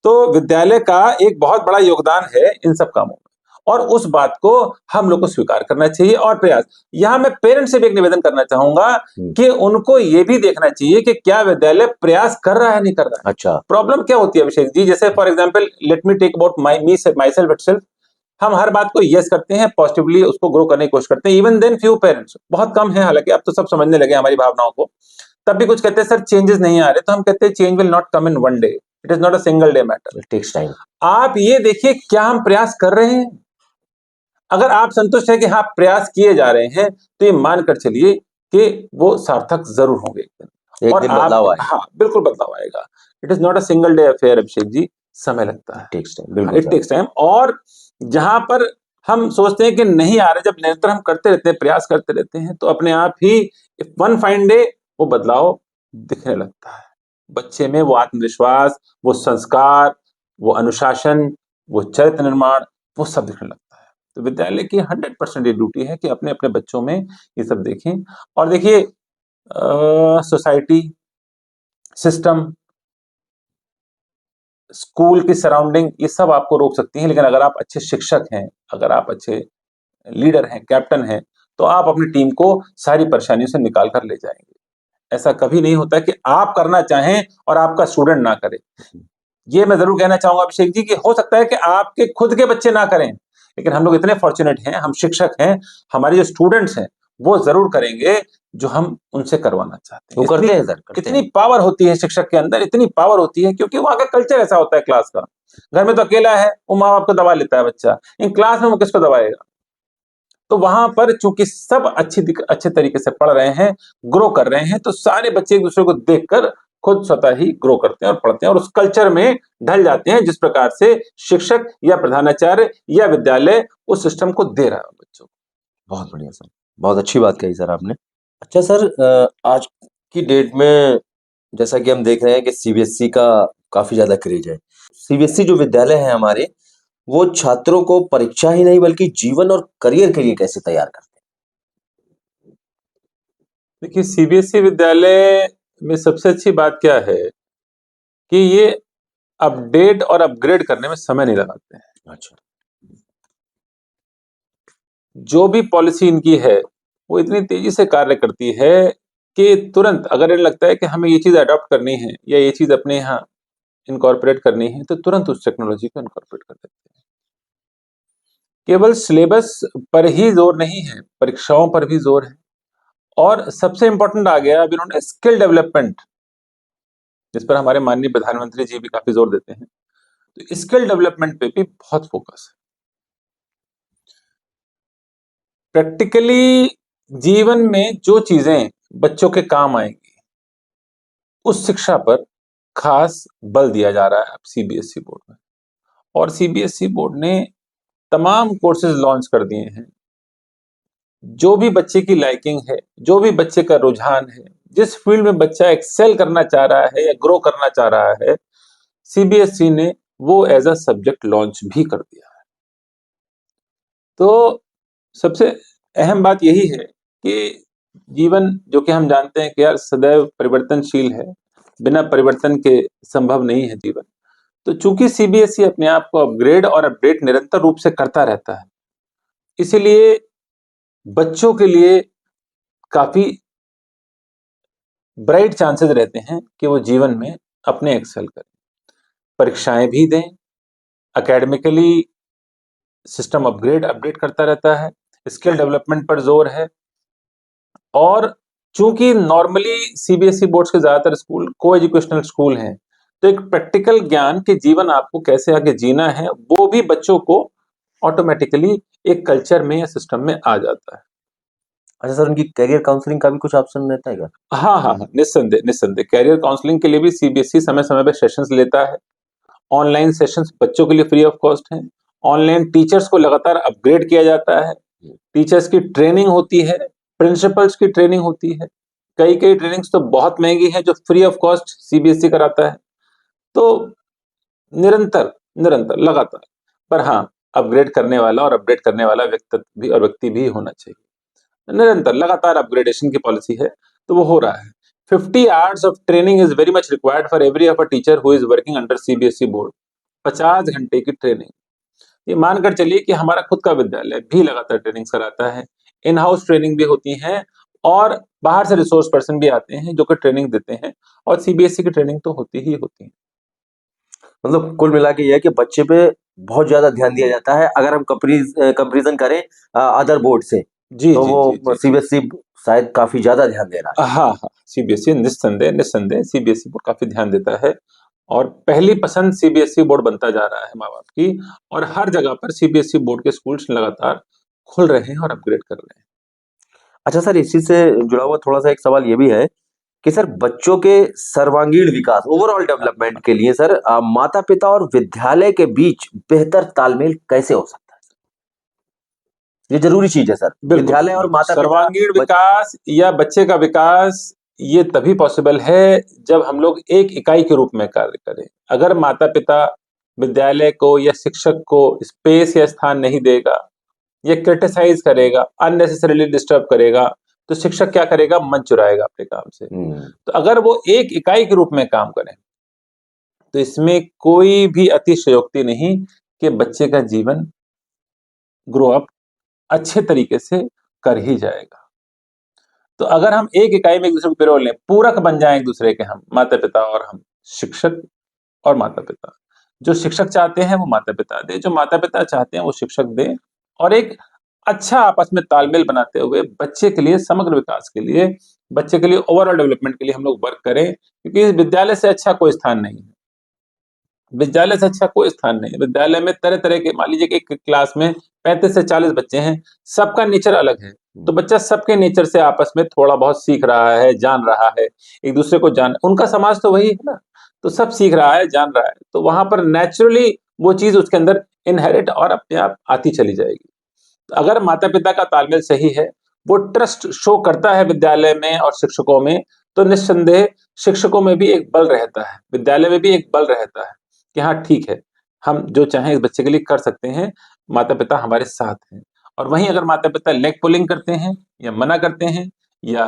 Speaker 2: तो विद्यालय का एक बहुत बड़ा योगदान है इन सब कामों में, और उस बात को हम लोग को स्वीकार करना चाहिए और प्रयास। यहां मैं पेरेंट्स से भी एक निवेदन करना चाहूंगा कि उनको ये भी देखना चाहिए कि क्या विद्यालय प्रयास कर रहा है, नहीं कर रहा है।
Speaker 1: अच्छा,
Speaker 2: प्रॉब्लम क्या होती है अभिषेक जी, जैसे for example let me take about myself itself. हम हर बात को यस करते हैं, पॉजिटिवली उसको ग्रो करने की कोशिश करते हैं। इवन देन फ्यू पेरेंट्स, बहुत कम है हालांकि, अब तो सब समझने लगे हमारी भावनाओं को, तब भी कुछ कहते हैं सर चेंजेस नहीं आ रहे, तो हम कहते हैं change will not come in one day, it is not a single day matter,
Speaker 1: it takes time.
Speaker 2: आप ये देखिए क्या हम प्रयास कर रहे हैं। अगर आप संतुष्ट है कि हाँ प्रयास किए जा रहे हैं, तो ये मानकर चलिए कि वो सार्थक जरूर होंगे एक दिन,
Speaker 1: एक दिन बदलाव आएगा।
Speaker 2: हाँ बिल्कुल बदलाव आएगा। It is not a single day affair Abhishek ji, समय लगता है,
Speaker 1: टेक्स टाइम, बिल्कुल
Speaker 2: इट टेक्स टाइम। और जहां पर हम सोचते हैं कि नहीं आ रहे, जब निरंतर हम करते रहते हैं, प्रयास करते रहते हैं, तो अपने आप ही वन फाइन डे वो बदलाव दिखने लगता है। बच्चे में वो आत्मविश्वास, वो संस्कार, वो अनुशासन, वो चरित्र निर्माण, वो सब दिखने लगता है। तो विद्यालय की 100% ये ड्यूटी है कि अपने अपने बच्चों में ये सब देखें। और देखिए, सोसाइटी, सिस्टम, स्कूल की सराउंडिंग, ये सब आपको रोक सकती हैं, लेकिन अगर आप अच्छे शिक्षक हैं, अगर आप अच्छे लीडर हैं, कैप्टन हैं, तो आप अपनी टीम को सारी परेशानियों से निकाल कर ले जाएंगे। ऐसा कभी नहीं होता कि आप करना चाहें और आपका स्टूडेंट ना करे। ये मैं जरूर कहना चाहूंगा अभिषेक जी कि हो सकता है कि आपके खुद के बच्चे ना करें, लेकिन हम लोग इतने फॉर्चुनेट हैं, हम शिक्षक हैं, हमारे जो स्टूडेंट्स हैं वो जरूर करेंगे जो हम उनसे करवाना चाहते
Speaker 1: वो
Speaker 2: हैं।
Speaker 1: करते हैं सर, करते
Speaker 2: इतनी
Speaker 1: हैं।
Speaker 2: पावर होती है शिक्षक के अंदर, इतनी पावर होती है, क्योंकि वहां का कल्चर ऐसा होता है क्लास का। घर में तो अकेला है, वो माँ बाप को दबा लेता है बच्चा, इन क्लास में वो किसको दबाएगा? तो वहां पर चूंकि सब अच्छे तरीके से पढ़ रहे हैं, ग्रो कर रहे हैं, तो सारे बच्चे एक दूसरे को देखकर खुद स्वतः ही ग्रो करते हैं और पढ़ते हैं और उस कल्चर में ढल जाते हैं जिस प्रकार से शिक्षक या प्रधानाचार्य या विद्यालय उस सिस्टम को दे रहा है बच्चों को।
Speaker 1: बहुत बढ़िया सर, बहुत अच्छी बात कही सर आपने। अच्छा सर, आज की डेट में जैसा कि हम देख रहे हैं कि सीबीएसई का काफी ज्यादा क्रेज है। सीबीएसई जो विद्यालय है हमारे, वो छात्रों को परीक्षा ही नहीं बल्कि जीवन और करियर के लिए कैसे तैयार करते
Speaker 2: देखिए, सीबीएसई विद्यालय में सबसे अच्छी बात क्या है कि ये अपडेट और अपग्रेड करने में समय नहीं लगाते हैं।
Speaker 1: हैं? अच्छा।
Speaker 2: जो भी पॉलिसी इनकी है वो इतनी तेजी से कार्य करती है कि तुरंत अगर इन्हें लगता है कि हमें ये चीज अडॉप्ट करनी है या ये चीज अपने यहाँ इनकॉर्पोरेट करनी है, तो तुरंत उस टेक्नोलॉजी को इनकॉर्पोरेट कर देते हैं। केवल सिलेबस पर ही जोर नहीं है, परीक्षाओं पर भी जोर है। और सबसे इंपॉर्टेंट आ गया, अब इन्होंने स्किल डेवलपमेंट, जिस पर हमारे माननीय प्रधानमंत्री जी भी काफी जोर देते हैं, तो स्किल डेवलपमेंट पे भी बहुत फोकस है। प्रैक्टिकली जीवन में जो चीजें बच्चों के काम आएंगी, उस शिक्षा पर खास बल दिया जा रहा है अब सीबीएसई बोर्ड में। और सीबीएसई बोर्ड ने तमाम कोर्सेज लॉन्च कर दिए हैं। जो भी बच्चे की लाइकिंग है, जो भी बच्चे का रुझान है, जिस फील्ड में बच्चा एक्सेल करना चाह रहा है या ग्रो करना चाह रहा है, सीबीएसई ने वो एज अ सब्जेक्ट लॉन्च भी कर दिया है। तो सबसे अहम बात यही है कि जीवन, जो कि हम जानते हैं कि यार सदैव परिवर्तनशील है, बिना परिवर्तन के संभव नहीं है जीवन। तो चूंकि सीबीएसई अपने आप को अपग्रेड और अपडेट निरंतर रूप से करता रहता है, इसीलिए बच्चों के लिए काफी ब्राइट चांसेस रहते हैं कि वो जीवन में अपने एक्सेल करें, परीक्षाएं भी दें, एकेडमिकली सिस्टम अपडेट करता रहता है, स्किल डेवलपमेंट पर जोर है। और चूंकि नॉर्मली सीबीएसई बोर्ड्स के ज्यादातर स्कूल को एजुकेशनल स्कूल हैं, तो एक प्रैक्टिकल ज्ञान के जीवन आपको कैसे आगे जीना है वो भी बच्चों को ऑटोमेटिकली एक कल्चर में या सिस्टम में आ जाता है।
Speaker 1: अच्छा सर, उनकी करियर काउंसलिंग का भी कुछ ऑप्शन रहता है क्या?
Speaker 2: हाँ हाँ हाँ, निस्संदेह निस्संदेह, कैरियर काउंसलिंग के लिए भी सीबीएसई समय समय पर सेशंस लेता है। ऑनलाइन सेशंस बच्चों के लिए फ्री ऑफ कॉस्ट हैं। ऑनलाइन टीचर्स को लगातार अपग्रेड किया जाता है। टीचर्स की ट्रेनिंग होती है, प्रिंसिपल्स की ट्रेनिंग होती है। कई कई ट्रेनिंग्स तो बहुत महंगी है जो फ्री ऑफ कॉस्ट सीबीएसई कराता है। तो निरंतर निरंतर लगातार, पर हाँ, अपग्रेड करने वाला और अपडेट करने वाला व्यक्ति भी होना चाहिए। निरंतर लगातार अपग्रेडेशन की पॉलिसी है, तो वो हो रहा है। 50 hours of training is very much required for every of a teacher who is working under CBSE board। 50 घंटे की ट्रेनिंग, ये मानकर चलिए कि हमारा खुद का विद्यालय भी लगातार ट्रेनिंग कराता है। इन हाउस ट्रेनिंग भी होती है और बाहर से रिसोर्स पर्सन भी आते हैं जो कि ट्रेनिंग देते हैं, और सीबीएसई की ट्रेनिंग तो होती ही होती है।
Speaker 1: मतलब कुल मिला के ये है कि बच्चे पे बहुत ज्यादा ध्यान दिया जाता है। अगर हम कंपेरिजन करें अदर बोर्ड से,
Speaker 2: जी
Speaker 1: तो
Speaker 2: जी
Speaker 1: वो
Speaker 2: जी जी।
Speaker 1: सीबीएसई शायद काफी ज्यादा ध्यान दे रहा है।
Speaker 2: हाँ हाँ, सीबीएसई निस्संदेह निस्संदेह सीबीएसई बोर्ड काफी ध्यान देता है और पहली पसंद सीबीएसई बोर्ड बनता जा रहा है माँ बाप की। और हर जगह पर सीबीएसई बोर्ड के स्कूल्स लगातार खुल रहे हैं और अपग्रेड कर रहे हैं।
Speaker 1: अच्छा सर, इसी से जुड़ा हुआ थोड़ा सा एक सवाल ये भी है कि सर बच्चों के सर्वांगीण विकास, ओवरऑल डेवलपमेंट के लिए सर माता पिता और विद्यालय के बीच बेहतर तालमेल कैसे हो सकता है? ये जरूरी चीज है सर।
Speaker 2: बिल्कुल
Speaker 1: विद्यालय और
Speaker 2: बिल्कुल।
Speaker 1: माता पिता
Speaker 2: सर्वांगीण विकास या बच्चे का विकास ये तभी पॉसिबल है जब हम लोग एक इकाई के रूप में कार्य करें। अगर माता पिता विद्यालय को या शिक्षक को स्पेस या स्थान नहीं देगा, ये क्रिटिसाइज करेगा, अननेसेसरीली डिस्टर्ब करेगा, तो शिक्षक क्या करेगा? मन चुराएगा अपने काम से। तो अगर वो एक इकाई के रूप में काम करें, तो इसमें कोई भी अतिशयोक्ति नहीं कि बच्चे का जीवन ग्रो अप अच्छे तरीके से कर ही जाएगा। तो अगर हम एक इकाई में एक दूसरे को पिरो लें, पूरक बन जाएं एक दूसरे के, हम माता पिता और हम, शिक्षक और माता पिता, जो शिक्षक चाहते हैं वो माता पिता दे, जो माता पिता चाहते हैं वो शिक्षक दे, और एक अच्छा आपस में तालमेल बनाते हुए बच्चे के लिए, समग्र विकास के लिए, बच्चे के लिए ओवरऑल डेवलपमेंट के लिए हम लोग वर्क करें, क्योंकि विद्यालय से अच्छा कोई स्थान नहीं है। विद्यालय से अच्छा कोई स्थान नहीं है। विद्यालय में तरह तरह के, मान लीजिए कि एक क्लास में 35 से 40 बच्चे हैं, सबका नेचर अलग है, तो बच्चा सबके नेचर से आपस में थोड़ा बहुत सीख रहा है, जान रहा है, एक दूसरे को जान, उनका समाज तो वही है ना, तो सब सीख रहा है, जान रहा है, तो वहां पर नेचुरली वो चीज उसके अंदर इनहेरिट और अपने आप आती चली जाएगी। तो अगर माता पिता का तालमेल सही है, वो ट्रस्ट शो करता है विद्यालय में और शिक्षकों में, तो निस्संदेह शिक्षकों में भी एक बल रहता है, विद्यालय में भी एक बल रहता है कि हाँ ठीक है, हम जो चाहें इस बच्चे के लिए कर सकते हैं, माता पिता हमारे साथ हैं। और वहीं अगर माता पिता लेग पुलिंग करते हैं या मना करते हैं या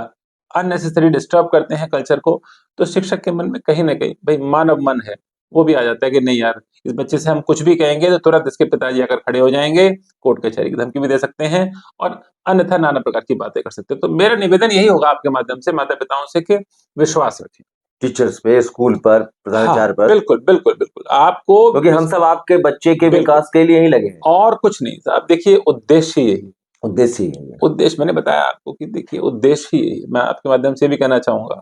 Speaker 2: अननेसेसरी डिस्टर्ब करते हैं कल्चर को, तो शिक्षक के मन में कहीं ना कहीं भाई मानव मन है, वो भी आ जाता है कि नहीं यार, इस बच्चे से हम कुछ भी कहेंगे तो तुरंत इसके पिताजी आकर खड़े हो जाएंगे, कोर्ट कचहरी की धमकी भी दे सकते हैं और अन्यथा नाना प्रकार की बातें कर सकते हैं। तो मेरा निवेदन यही होगा आपके माध्यम से माता पिताओं से कि विश्वास रखें
Speaker 1: टीचर्स पे, स्कूल पर, प्रधानाचार्य पर।
Speaker 2: बिल्कुल बिल्कुल बिल्कुल आपको,
Speaker 1: क्योंकि हम सब आपके बच्चे के
Speaker 2: बिल्कुल।
Speaker 1: विकास के लिए ही लगे हैं।
Speaker 2: और कुछ नहीं साहब, देखिए उद्देश्य यही,
Speaker 1: उद्देश्य ही है।
Speaker 2: उद्देश्य मैंने बताया आपको कि देखिए उद्देश्य ही यही। मैं आपके माध्यम से भी कहना चाहूंगा,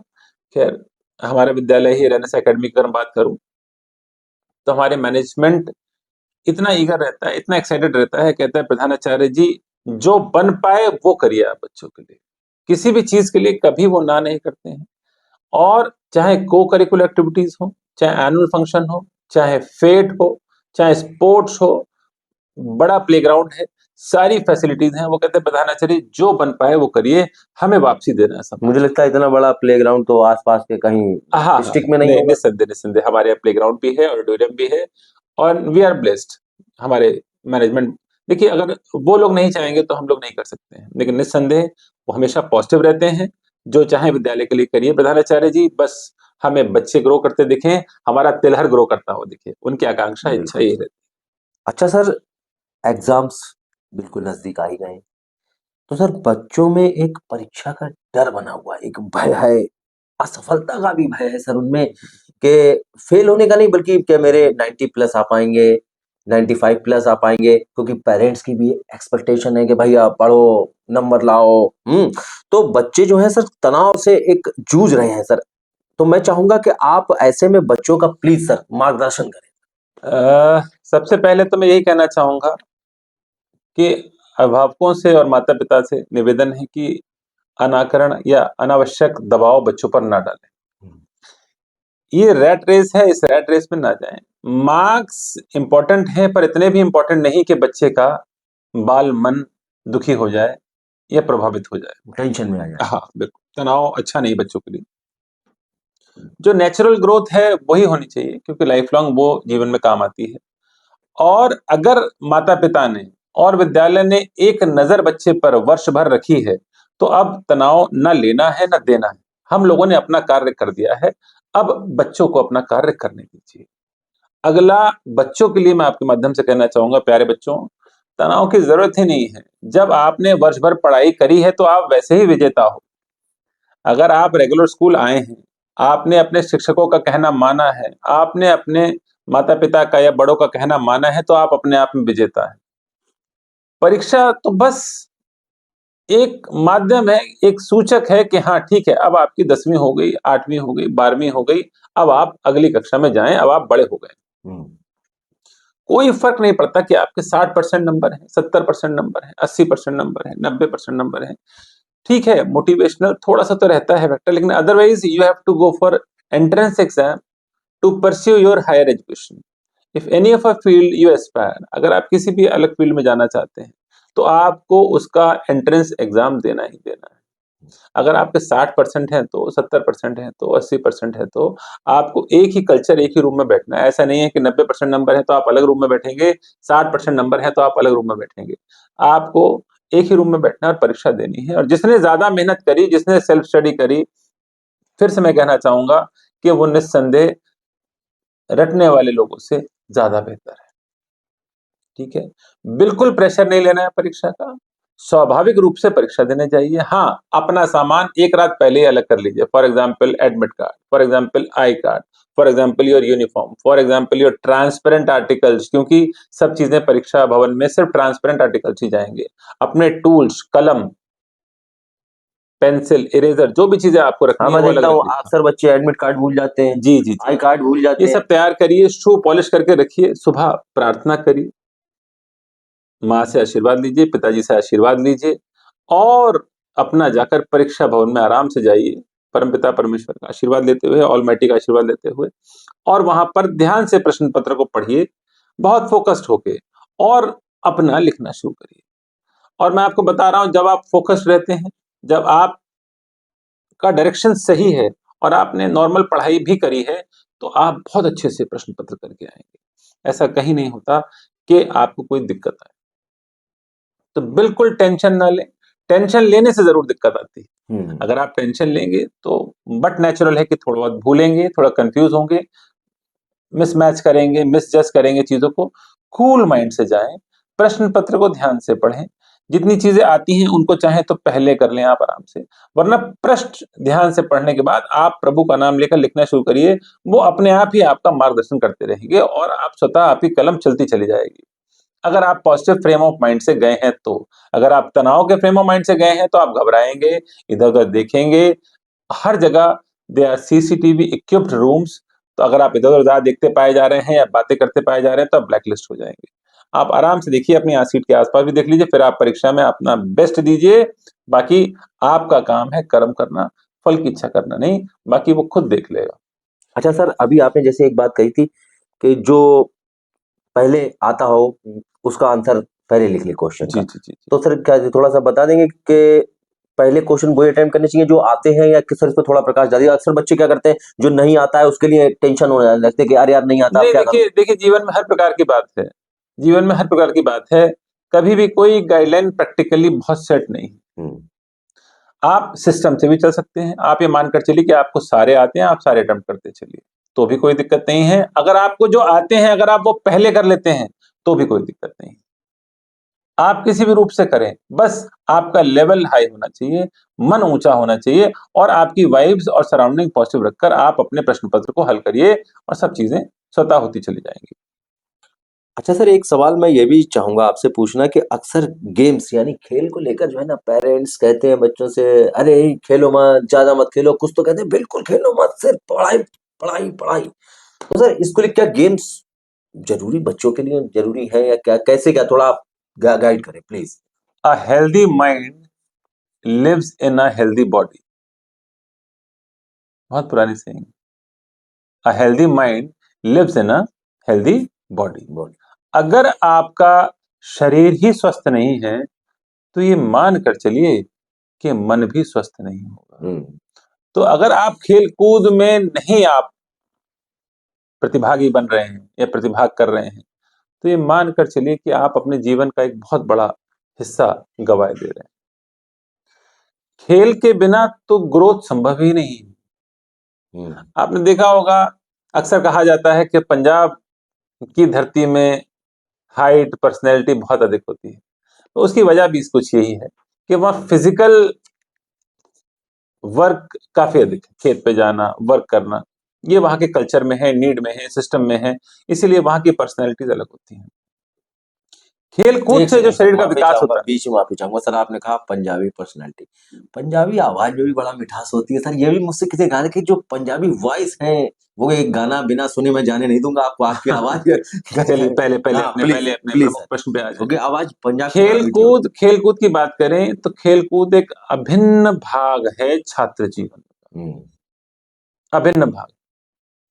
Speaker 2: खैर हमारा विद्यालय ही रेनेस एकेडमी की अगर बात करूं, तो हमारे मैनेजमेंट इतना ईगर रहता है, इतना एक्साइटेड रहता है, कहता है प्रधानाचार्य जी जो बन पाए वो करिए आप बच्चों के लिए, किसी भी चीज के लिए कभी वो ना नहीं करते हैं। और चाहे को करिकुलर एक्टिविटीज हो, चाहे एनुअल फंक्शन हो, चाहे फेट हो, चाहे स्पोर्ट्स हो, बड़ा प्लेग्राउंड है, सारी फैसिलिटीज हैं, वो कहते हैं प्रधानाचार्य जो बन पाए वो करिए, हमें वापसी देना है सब।
Speaker 1: मुझे लगता है इतना बड़ा प्लेग्राउंड तो आसपास के कहीं
Speaker 2: हाँ
Speaker 1: डिस्ट्रिक्ट में नहीं
Speaker 2: नहीं,
Speaker 1: होगा।
Speaker 2: निस्संदेह निस्संदेह हमारे यहाँ प्लेग्राउंड भी है, ऑडिटोरियम भी है, और वी आर ब्लेस्ड। हमारे मैनेजमेंट, देखिए अगर वो लोग नहीं चाहेंगे तो हम लोग नहीं कर सकते हैं, लेकिन निस्संदेह वो हमेशा पॉजिटिव रहते हैं, जो चाहे विद्यालय के लिए करिए प्रधानाचार्य जी, बस हमें बच्चे ग्रो करते दिखें, हमारा तिलहर ग्रो करता हो दिखे, उनकी आकांक्षा इच्छा यही रहती
Speaker 1: अच्छा सर, एग्जाम्स बिल्कुल नजदीक आ ही गए, तो सर बच्चों में एक परीक्षा का डर बना हुआ है, एक भय है, असफलता का भी भय है सर उनमें, कि फेल होने का नहीं, बल्कि क्या मेरे 90 प्लस आ पाएंगे, 95 प्लस आ पाएंगे, क्योंकि पेरेंट्स की भी एक्सपेक्टेशन है कि भैया पढ़ो, नंबर लाओ। तो बच्चे जो है सर तनाव से एक जूझ रहे हैं सर। तो मैं चाहूंगा कि आप ऐसे में बच्चों का प्लीज सर मार्गदर्शन करें।
Speaker 2: सबसे पहले तो मैं यही कहना चाहूंगा कि अभिभावकों से और माता पिता से निवेदन है कि अनाकरण या अनावश्यक दबाव बच्चों पर ना डालें। ये रैट रेस है, इस रैट रेस में ना जाएं। मार्क्स इंपॉर्टेंट है, पर इतने भी इंपॉर्टेंट नहीं कि बच्चे का बाल मन दुखी हो जाए या प्रभावित हो जाए,
Speaker 1: टेंशन में आ जाए।
Speaker 2: हाँ बिल्कुल, तनाव अच्छा नहीं बच्चों के लिए। जो नेचुरल ग्रोथ है वही होनी चाहिए, क्योंकि लाइफ लॉन्ग वो जीवन में काम आती है। और अगर माता पिता ने और विद्यालय ने एक नजर बच्चे पर वर्ष भर रखी है, तो अब तनाव न लेना है न देना है। हम लोगों ने अपना कार्य कर दिया है, अब बच्चों को अपना कार्य करने दीजिए। अगला, बच्चों के लिए मैं आपके माध्यम से कहना चाहूंगा, प्यारे बच्चों, तनाव की जरूरत ही नहीं है। जब आपने वर्ष भर पढ़ाई करी है तो आप वैसे ही विजेता हो। अगर आप रेगुलर स्कूल आए हैं, आपने अपने शिक्षकों का कहना माना है, आपने अपने माता पिता का या बड़ों का कहना माना है, तो आप अपने आप में विजेता है। परीक्षा तो बस एक माध्यम है, एक सूचक है कि हाँ ठीक है, अब आपकी 10वीं हो गई, 8वीं हो गई, 12वीं हो गई, अब आप अगली कक्षा में जाएं, अब आप बड़े हो गए। कोई फर्क नहीं पड़ता कि आपके 60% नंबर है, 70% नंबर है, 80% नंबर है, 90% नंबर है। ठीक है, मोटिवेशनल थोड़ा सा तो रहता है फैक्टर, लेकिन otherwise you have to go for entrance exam to pursue your higher education. If any of a field you aspire, अगर आप किसी भी अलग फील्ड में जाना चाहते हैं, तो आपको उसका एंट्रेंस एग्जाम देना ही देना है। अगर आपके 60% है तो 70% है तो 80% है, तो आपको एक ही कल्चर, एक ही रूम में बैठना है। ऐसा नहीं है कि 90% नंबर है तो आप अलग रूम में बैठेंगे, 60% नंबर है तो आप अलग रूम में बैठेंगे। आपको एक ही रूम में बैठना और परीक्षा देनी है। और जिसने ज्यादा मेहनत करी, जिसने सेल्फ स्टडी करी, फिर से मैं कहना चाहूंगा कि वो निस्संदेह रटने वाले लोगों से ज्यादा बेहतर है। ठीक है, बिल्कुल प्रेशर नहीं लेना है परीक्षा का, स्वाभाविक रूप से परीक्षा देने जाइए। हाँ, अपना सामान एक रात पहले ही अलग कर लीजिए। For example admit card, for example I card, for example your uniform, for example your transparent articles, क्योंकि सब चीजें परीक्षा भवन में सिर्फ ट्रांसपेरेंट आर्टिकल्स ही जाएंगे। अपने टूल्स, कलम, पेंसिल, इरेजर, जो भी चीजें आपको
Speaker 1: हाँ,
Speaker 2: रखनी है
Speaker 1: मैं
Speaker 2: वो अलग
Speaker 1: देखता हूँ
Speaker 2: रख लीजिए।
Speaker 1: अक्सर बच्चे एडमिट कार्ड भूल जाते हैं,
Speaker 2: जी जी जी,
Speaker 1: आई कार्ड भूल जाते
Speaker 2: ये सब तैयार करिए, शू पॉलिश करके रखिए। सुबह प्रार्थना करिए, माँ से आशीर्वाद लीजिए, पिताजी से आशीर्वाद लीजिए, और अपना जाकर परीक्षा भवन में आराम से जाइए, परमपिता परमेश्वर का आशीर्वाद लेते हुए, ऑलमाइटी का आशीर्वाद लेते हुए, और वहां पर ध्यान से प्रश्न पत्र को पढ़िए, बहुत फोकस्ड होके, और अपना लिखना शुरू करिए। और मैं आपको बता रहा हूं, जब आप फोकस्ड रहते हैं, जब आपका डायरेक्शन सही है और आपने नॉर्मल पढ़ाई भी करी है, तो आप बहुत अच्छे से प्रश्न पत्र करके आएंगे। ऐसा कहीं नहीं होता कि आपको कोई दिक्कत आए। तो बिल्कुल टेंशन ना लें। टेंशन लेने से जरूर दिक्कत आती है।
Speaker 1: हैं।
Speaker 2: अगर आप टेंशन लेंगे तो बट नेचुरल है कि थोड़ा बहुत भूलेंगे, थोड़ा कंफ्यूज होंगे, मिसमैच करेंगे, मिसजज करेंगे चीजों को। कूल माइंड से जाएं, प्रश्न पत्र को ध्यान से पढ़ें, जितनी चीजें आती हैं उनको चाहे तो पहले कर लें आप आराम से, वरना प्रश्न ध्यान से पढ़ने के बाद आप प्रभु का नाम लेकर लिखना शुरू करिए। वो अपने आप ही आपका मार्गदर्शन करते रहेंगे और आप स्वतः आपकी कलम चलती चली जाएगी। अगर आप पॉजिटिव फ्रेम ऑफ माइंड से गए हैं तो। अगर आप तनाव के फ्रेम ऑफ माइंड से गए हैं तो आप घबराएंगे, इधर उधर देखेंगे। हर जगह they are CCTV equipped rooms. तो अगर आप इधर उधर देखते पाए जा रहे हैं या बातें करते पाए जा रहे हैं तो आप ब्लैकलिस्ट हो जाएंगे। आप आराम से देखिए, अपनी सीट के आसपास भी देख लीजिए, फिर आप परीक्षा में अपना बेस्ट दीजिए। बाकी आपका काम है कर्म करना, फल की इच्छा करना नहीं, बाकी वो खुद देख लेगा।
Speaker 1: अच्छा सर, अभी आपने जैसे एक बात कही थी कि जो पहले आता हो उसका आंसर पहले लिख ले क्वेश्चन
Speaker 2: जी
Speaker 1: का।
Speaker 2: जी जी जी।
Speaker 1: तो सर क्या थोड़ा सा बता देंगे कि पहले क्वेश्चन वही अटेम्प्ट करने चाहिए जो आते हैं, या कि सर इस पर थोड़ा प्रकाश डालिए। अक्सर बच्चे क्या करते हैं, जो नहीं आता है उसके लिए टेंशन होने लगते हैं कि अरे यार नहीं आता, अब
Speaker 2: नहीं,
Speaker 1: क्या करूं।
Speaker 2: देखिए देखिए, जीवन में हर प्रकार की बात है। जीवन में हर प्रकार की बात है। कभी भी कोई गाइडलाइन प्रैक्टिकली बहुत सेट नहीं है।
Speaker 1: हम्म,
Speaker 2: आप सिस्टम से भी चल सकते हैं। आप ये मानकर चलिए कि आपको सारे आते हैं, आप सारे अटेम्प्ट करते चलिए, तो भी कोई दिक्कत नहीं है। अगर आपको जो आते हैं अगर आप वो पहले कर लेते हैं तो भी कोई दिक्कत नहीं है। आप किसी भी रूप से करें, बस आपका लेवल हाई होना चाहिए, मन ऊंचा होना चाहिए, और आपकी वाइब्स और सराउंडिंग पॉजिटिव रखकर आप अपने प्रश्न पत्र को हल करिए और सब चीजें स्वतः होती चली जाएंगी।
Speaker 1: अच्छा सर, एक सवाल मैं ये भी चाहूंगा आपसे पूछना कि अक्सर गेम्स यानी खेल को लेकर जो है ना, पेरेंट्स कहते हैं बच्चों से अरे खेलो मत, ज्यादा मत खेलो। कुछ तो कहते हैं बिल्कुल खेलो मत, सिर्फ पढ़ाई पढ़ाई पढ़ाई। तो सर इसको लिए क्या गेम्स जरूरी बच्चों के लिए जरूरी है, या क्या, कैसे, क्या थोड़ा आप गाइड करें please.
Speaker 2: A healthy mind lives in a healthy body. बहुत पुरानी saying. A healthy mind lives in a healthy body.
Speaker 1: बोल।
Speaker 2: अगर आपका शरीर ही स्वस्थ नहीं है तो ये मान कर चलिए कि मन भी स्वस्थ नहीं होगा।
Speaker 1: हम्म,
Speaker 2: तो अगर आप खेल कूद में नहीं आप प्रतिभागी बन रहे हैं या प्रतिभाग कर रहे हैं, तो ये मान कर चलिए कि आप अपने जीवन का एक बहुत बड़ा हिस्सा गंवाए दे रहे हैं। खेल के बिना तो ग्रोथ संभव ही नहीं है।
Speaker 1: हम्म,
Speaker 2: आपने देखा होगा, अक्सर कहा जाता है कि पंजाब की धरती में हाइट पर्सनैलिटी बहुत अधिक होती है। तो उसकी वजह भी कुछ यही है कि वहाँ फिजिकल वर्क काफी अधिक है। खेत पे जाना, वर्क करना, ये वहाँ के कल्चर में है, नीड में है, सिस्टम में है, इसीलिए वहाँ की पर्सनैलिटीज अलग होती हैं। खेल कूद
Speaker 1: एक
Speaker 2: से जो
Speaker 1: सेकंड सर,
Speaker 2: शरीर का
Speaker 1: माफी
Speaker 2: विकास
Speaker 1: चाहूंगा,
Speaker 2: होता है।
Speaker 1: बीच में माफी चाहूंगा सर। आपने कहा पंजाबी पर्सनैलिटी, पंजाबी आवाज में भी बड़ा मिठास होती है सर। ये भी मुझसे किसी गाने की जो पंजाबी वॉइस है, वो एक गाना बिना सुने मैं जाने नहीं दूंगा आपको। आपकी आवाज
Speaker 2: चलिए पहले पहले
Speaker 1: हाँ
Speaker 2: अपने
Speaker 1: प्लीज
Speaker 2: पहले अपने
Speaker 1: प्लीज
Speaker 2: प्रमुख
Speaker 1: सर,
Speaker 2: प्रश्न पे आ जाए।
Speaker 1: क्योंकि आवाज पंजाब से बड़ा मीठी होती
Speaker 2: खेलकूद की बात करें तो खेलकूद एक अभिन्न भाग है छात्र जीवन
Speaker 1: है।
Speaker 2: का, अभिन्न भाग।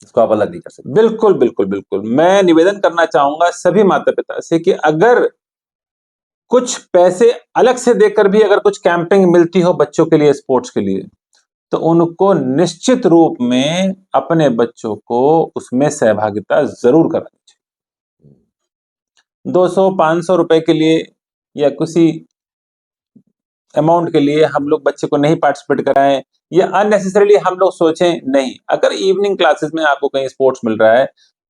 Speaker 1: इसको आप अलग नहीं कर सकते।
Speaker 2: बिल्कुल बिल्कुल बिल्कुल। मैं निवेदन करना चाहूंगा सभी माता पिता से कि अगर कुछ पैसे अलग से देकर भी अगर कुछ कैंपिंग मिलती हो बच्चों के लिए, स्पोर्ट्स के लिए, तो उनको निश्चित रूप में अपने बच्चों को उसमें सहभागिता जरूर करानी चाहिए। 200-500 रुपए के लिए या किसी अमाउंट के लिए हम लोग बच्चे को नहीं पार्टिसिपेट कराएं, या अननेसेसरीली हम लोग सोचें नहीं। अगर इवनिंग क्लासेस में आपको कहीं स्पोर्ट्स मिल रहा है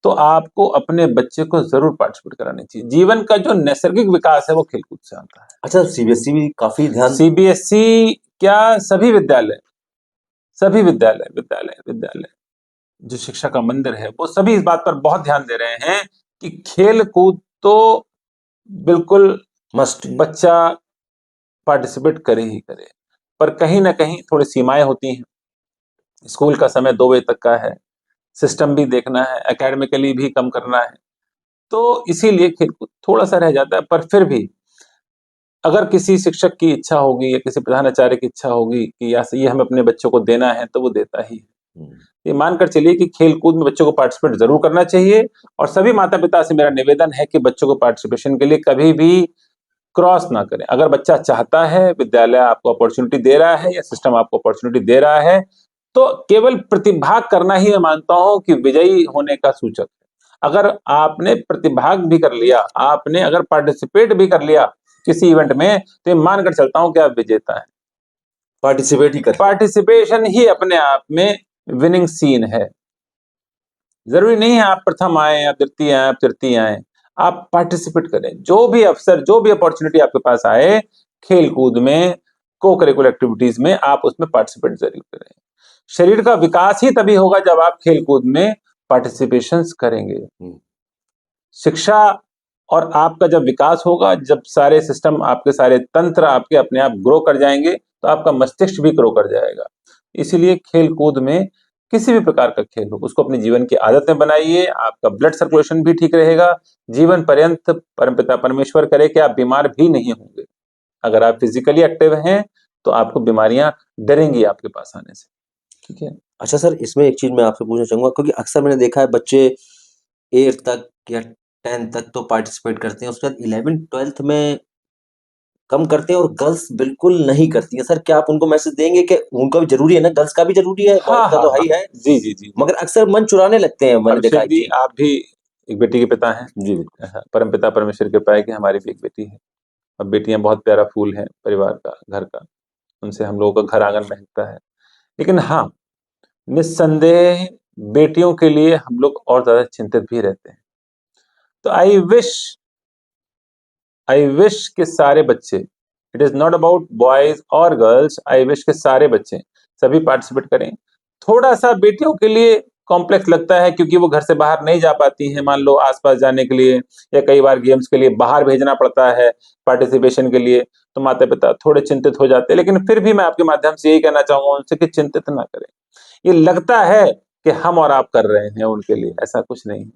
Speaker 2: तो आपको अपने बच्चे को जरूर पार्टिसिपेट करानी चाहिए। जीवन का जो नैसर्गिक विकास है वो खेलकूद से आता है।
Speaker 1: अच्छा, सीबीएसई भी काफी ध्यान।
Speaker 2: सीबीएसई क्या, सभी विद्यालय विद्यालय जो शिक्षा का मंदिर है वो सभी इस बात पर बहुत ध्यान दे रहे हैं कि खेल कूद तो बिल्कुल
Speaker 1: मस्ट।
Speaker 2: बच्चा पार्टिसिपेट करे ही करे, पर कहीं ना कहीं थोड़ी सीमाएं होती हैं। स्कूल का समय 2 बजे तक का है, सिस्टम भी देखना है, एकेडमिकली भी कम करना है, तो इसीलिए खेलकूद थोड़ा सा रह जाता है। पर फिर भी अगर किसी शिक्षक की इच्छा होगी या किसी प्रधानाचार्य की इच्छा होगी कि ये हमें अपने बच्चों को देना है, तो वो देता ही है। ये मानकर चलिए कि खेल कूद में बच्चों को पार्टिसिपेट जरूर करना चाहिए, और सभी माता पिता से मेरा निवेदन है कि बच्चों को पार्टिसिपेशन के लिए कभी भी क्रॉस ना करें। अगर बच्चा चाहता है, विद्यालय आपको अपॉर्चुनिटी दे रहा है या सिस्टम आपको अपॉर्चुनिटी दे रहा है, तो केवल प्रतिभाग करना ही मैं मानता हूं कि विजयी होने का सूचक है। अगर आपने प्रतिभाग भी कर लिया, आपने अगर पार्टिसिपेट भी कर लिया किसी इवेंट में, तो ये मानकर चलता हूं कि आप विजेता है।
Speaker 1: पार्टिसिपेट ही कर।
Speaker 2: पार्टिसिपेशन ही अपने आप में विनिंग सीन है। जरूरी नहीं है आप प्रथम आए, आप द्वितीय आए, आप तृतीय आए, आप पार्टिसिपेट करें। जो भी अवसर, जो भी अपॉर्चुनिटी आपके पास आए खेल कूद में, को करिकुलर एक्टिविटीज में, आप उसमें पार्टिसिपेट जरूर करें। शरीर का विकास ही तभी होगा जब आप खेल कूद में पार्टिसिपेशन करेंगे। शिक्षा और आपका जब विकास होगा, जब सारे सिस्टम, आपके सारे तंत्र आपके अपने आप ग्रो कर जाएंगे, तो आपका मस्तिष्क भी ग्रो कर जाएगा। इसीलिए खेल कूद में, किसी भी प्रकार का खेल हो, उसको अपने जीवन की आदत में बनाइए। आपका ब्लड सर्कुलेशन भी ठीक रहेगा। जीवन पर्यंत परमपिता परमेश्वर करे कि आप बीमार भी नहीं होंगे। अगर आप फिजिकली एक्टिव हैं तो आपको बीमारियां डरेंगी आपके पास आने से। ठीक है।
Speaker 1: अच्छा सर, इसमें एक चीज मैं आपसे पूछना चाहूंगा, क्योंकि अक्सर मैंने देखा है बच्चे 8 तक या 10 तक तो पार्टिसिपेट करते हैं, उसके बाद 11 12th में कम करते हैं और गर्ल्स बिल्कुल नहीं करती है। सर, क्या आप उनको मैसेज देंगे कि उनका भी जरूरी है ना, गर्ल्स का भी जरूरी है,
Speaker 2: हाँ
Speaker 1: बॉयज का
Speaker 2: हाँ
Speaker 1: तो
Speaker 2: हाँ,
Speaker 1: हाई है,
Speaker 2: जी जी जी।
Speaker 1: मगर अक्सर मन चुराने लगते हैं, मैंने देखा है।
Speaker 2: अभिषेक जी,
Speaker 1: जी
Speaker 2: आप भी एक बेटी के पिता हैं।
Speaker 1: जी बिल्कुल।
Speaker 2: हाँ, परमपिता परमेश्वर की कृपा है कि हमारी भी एक बेटी है। अब बेटियां बहुत प्यारा फूल है परिवार का, घर का। उनसे हम लोगों का घर आंगन महकता है। लेकिन हाँ, निस्संदेह बेटियों के लिए हम लोग और ज्यादा चिंतित भी रहते हैं। तो आई विश के सारे बच्चे, it is not about boys और गर्ल्स, आई विश के सारे बच्चे सभी पार्टिसिपेट करें। थोड़ा सा बेटियों के लिए कॉम्प्लेक्स लगता है क्योंकि वो घर से बाहर नहीं जा पाती हैं, मान लो आसपास जाने के लिए, या कई बार गेम्स के लिए बाहर भेजना पड़ता है पार्टिसिपेशन के लिए, तो माता पिता थोड़े चिंतित हो जाते हैं। लेकिन फिर भी मैं आपके माध्यम से यही कहना चाहूंगा उनसे कि चिंतित ना करें। ये लगता है कि हम और आप कर रहे हैं उनके लिए, ऐसा कुछ नहीं है।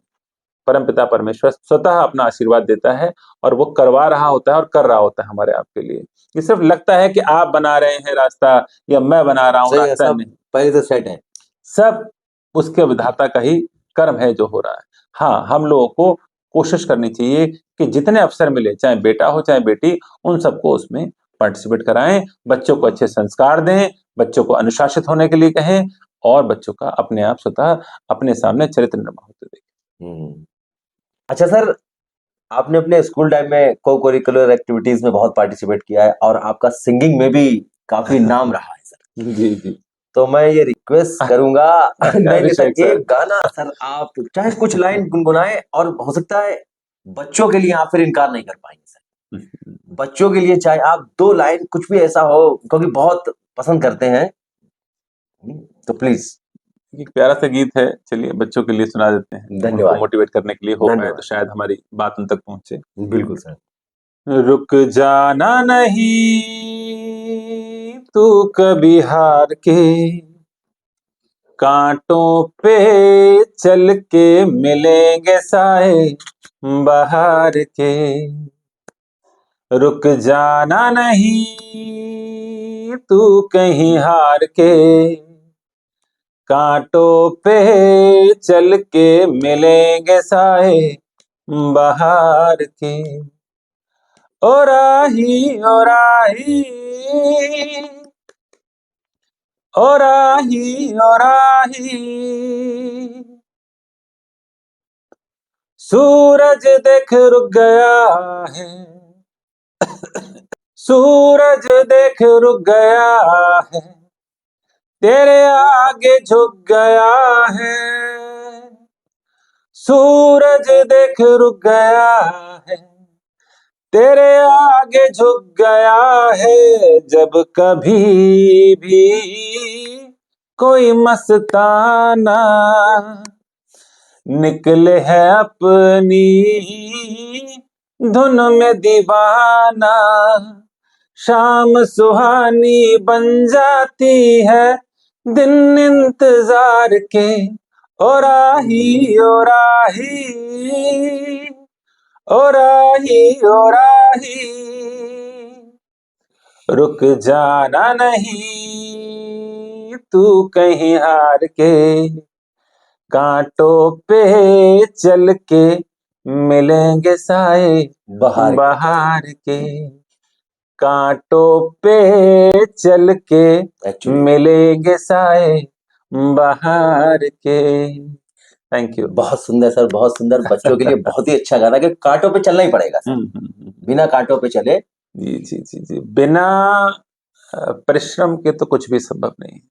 Speaker 2: परमपिता परमेश्वर स्वतः अपना आशीर्वाद देता है और वो करवा रहा होता है और कर रहा होता है हमारे आपके लिए। ये सिर्फ लगता है कि आप बना रहे हैं रास्ता या मैं बना रहा हूं
Speaker 1: सही है,
Speaker 2: रास्ता,
Speaker 1: सब
Speaker 2: नहीं।
Speaker 1: पहले से सेट है।
Speaker 2: सब उसके विधाता का ही कर्म है जो हो रहा है। हाँ, हम लोगों को कोशिश करनी चाहिए कि जितने अवसर मिले, चाहे बेटा हो चाहे बेटी, उन सबको उसमें पार्टिसिपेट कराएं। बच्चों को अच्छे संस्कार दें, बच्चों को अनुशासित होने के लिए कहें, और बच्चों का अपने आप स्वतः अपने सामने चरित्र निर्माण होते देखें।
Speaker 1: अच्छा सर, आपने अपने स्कूल टाइम में को करिकुलर एक्टिविटीज में बहुत पार्टिसिपेट किया है और आपका सिंगिंग में भी काफी नाम रहा है सर।
Speaker 2: जी जी।
Speaker 1: तो मैं ये रिक्वेस्ट करूंगा नहीं नहीं सर,
Speaker 2: अभिषेक सर।
Speaker 1: एक गाना सर आप चाहे कुछ लाइन गुनगुनाएं, और हो सकता है बच्चों के लिए आप फिर इनकार नहीं कर पाएंगे सर। बच्चों के लिए चाहे आप 2 लाइन कुछ भी ऐसा हो, क्योंकि बहुत पसंद करते हैं, तो प्लीज।
Speaker 2: एक प्यारा सा गीत है, चलिए बच्चों के लिए सुना देते हैं, उनको
Speaker 1: धन्यवाद।
Speaker 2: मोटिवेट करने के लिए हो पाए तो
Speaker 1: धन्यवाद।
Speaker 2: शायद हमारी बात उन तक पहुंचे।
Speaker 1: बिल्कुल सर।
Speaker 2: रुक जाना नहीं तू कभी हार के, कांटों पे चल के मिलेंगे साए बाहर के। रुक जाना नहीं तू कहीं हार के, कांटों पे चल के मिलेंगे साए बाहर के। ओ राही ओ राही, ओ राही ओ राही, सूरज देख रुक गया है, सूरज देख रुक गया है, तेरे आगे झुक गया है। सूरज देख रुक गया है, तेरे आगे झुक गया है। जब कभी भी कोई मस्ताना निकले है अपनी धुन में दीवाना, शाम सुहानी बन जाती है दिन इंतजार के। ओ राही ओ राही, ओ राही ओ राही, रुक जाना नहीं तू कहीं हार के। कांटों पे चल के मिलेंगे साए बहार के। कांटों पे चल के
Speaker 1: एक्चुअली
Speaker 2: मिलेंगे साए बहार के। Thank you.
Speaker 1: बहुत सुंदर सर, बहुत सुंदर। बच्चों के लिए बहुत ही अच्छा गाना कि कांटों पे चलना ही पड़ेगा सर, बिना कांटों पे चले।
Speaker 2: जी जी जी जी, बिना परिश्रम के तो कुछ भी संभव नहीं है।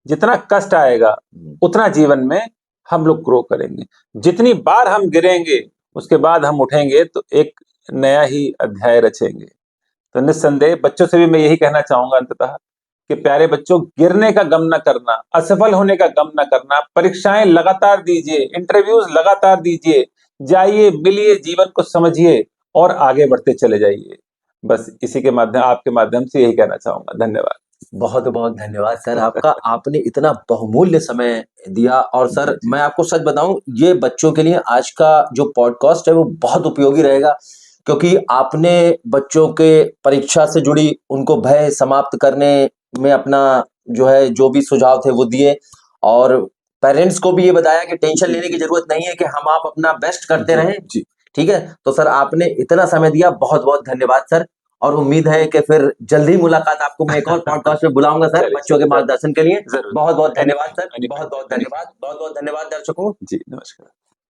Speaker 2: जितना कष्ट आएगा उतना जीवन में हम लोग ग्रो करेंगे। जितनी बार हम गिरेंगे उसके बाद हम उठेंगे तो एक नया ही अध्याय रचेंगे। तो निस्संदेह बच्चों से भी मैं यही कहना चाहूंगा अंततः कि प्यारे बच्चों, गिरने का गम न करना, असफल होने का गम न करना, परीक्षाएं लगातार दीजिए, इंटरव्यूज लगातार दीजिए, जाइए मिलिए, जीवन को समझिए और आगे बढ़ते चले जाइए। बस इसी के माध्यम, आपके माध्यम से यही कहना चाहूंगा। धन्यवाद।
Speaker 1: बहुत बहुत धन्यवाद सर आपका, आपने इतना बहुमूल्य समय दिया। और सर मैं आपको सच बताऊं, ये बच्चों के लिए आज का जो पॉडकास्ट है वो बहुत उपयोगी रहेगा, क्योंकि आपने बच्चों के परीक्षा से जुड़ी उनको भय समाप्त करने में अपना जो है जो भी सुझाव थे वो दिए, और पेरेंट्स को भी ये बताया कि टेंशन लेने की जरूरत नहीं है, कि हम आप अपना बेस्ट करते रहें।
Speaker 2: जी,
Speaker 1: ठीक है, तो सर आपने इतना समय दिया, बहुत बहुत धन्यवाद सर। और उम्मीद है कि फिर जल्दी मुलाकात, आपको मैं एक और पॉडकास्ट में बुलाऊंगा सर बच्चों के मार्गदर्शन के लिए। बहुत बहुत धन्यवाद सर, बहुत बहुत धन्यवाद, बहुत बहुत धन्यवाद दर्शकों।
Speaker 2: जी, नमस्कार।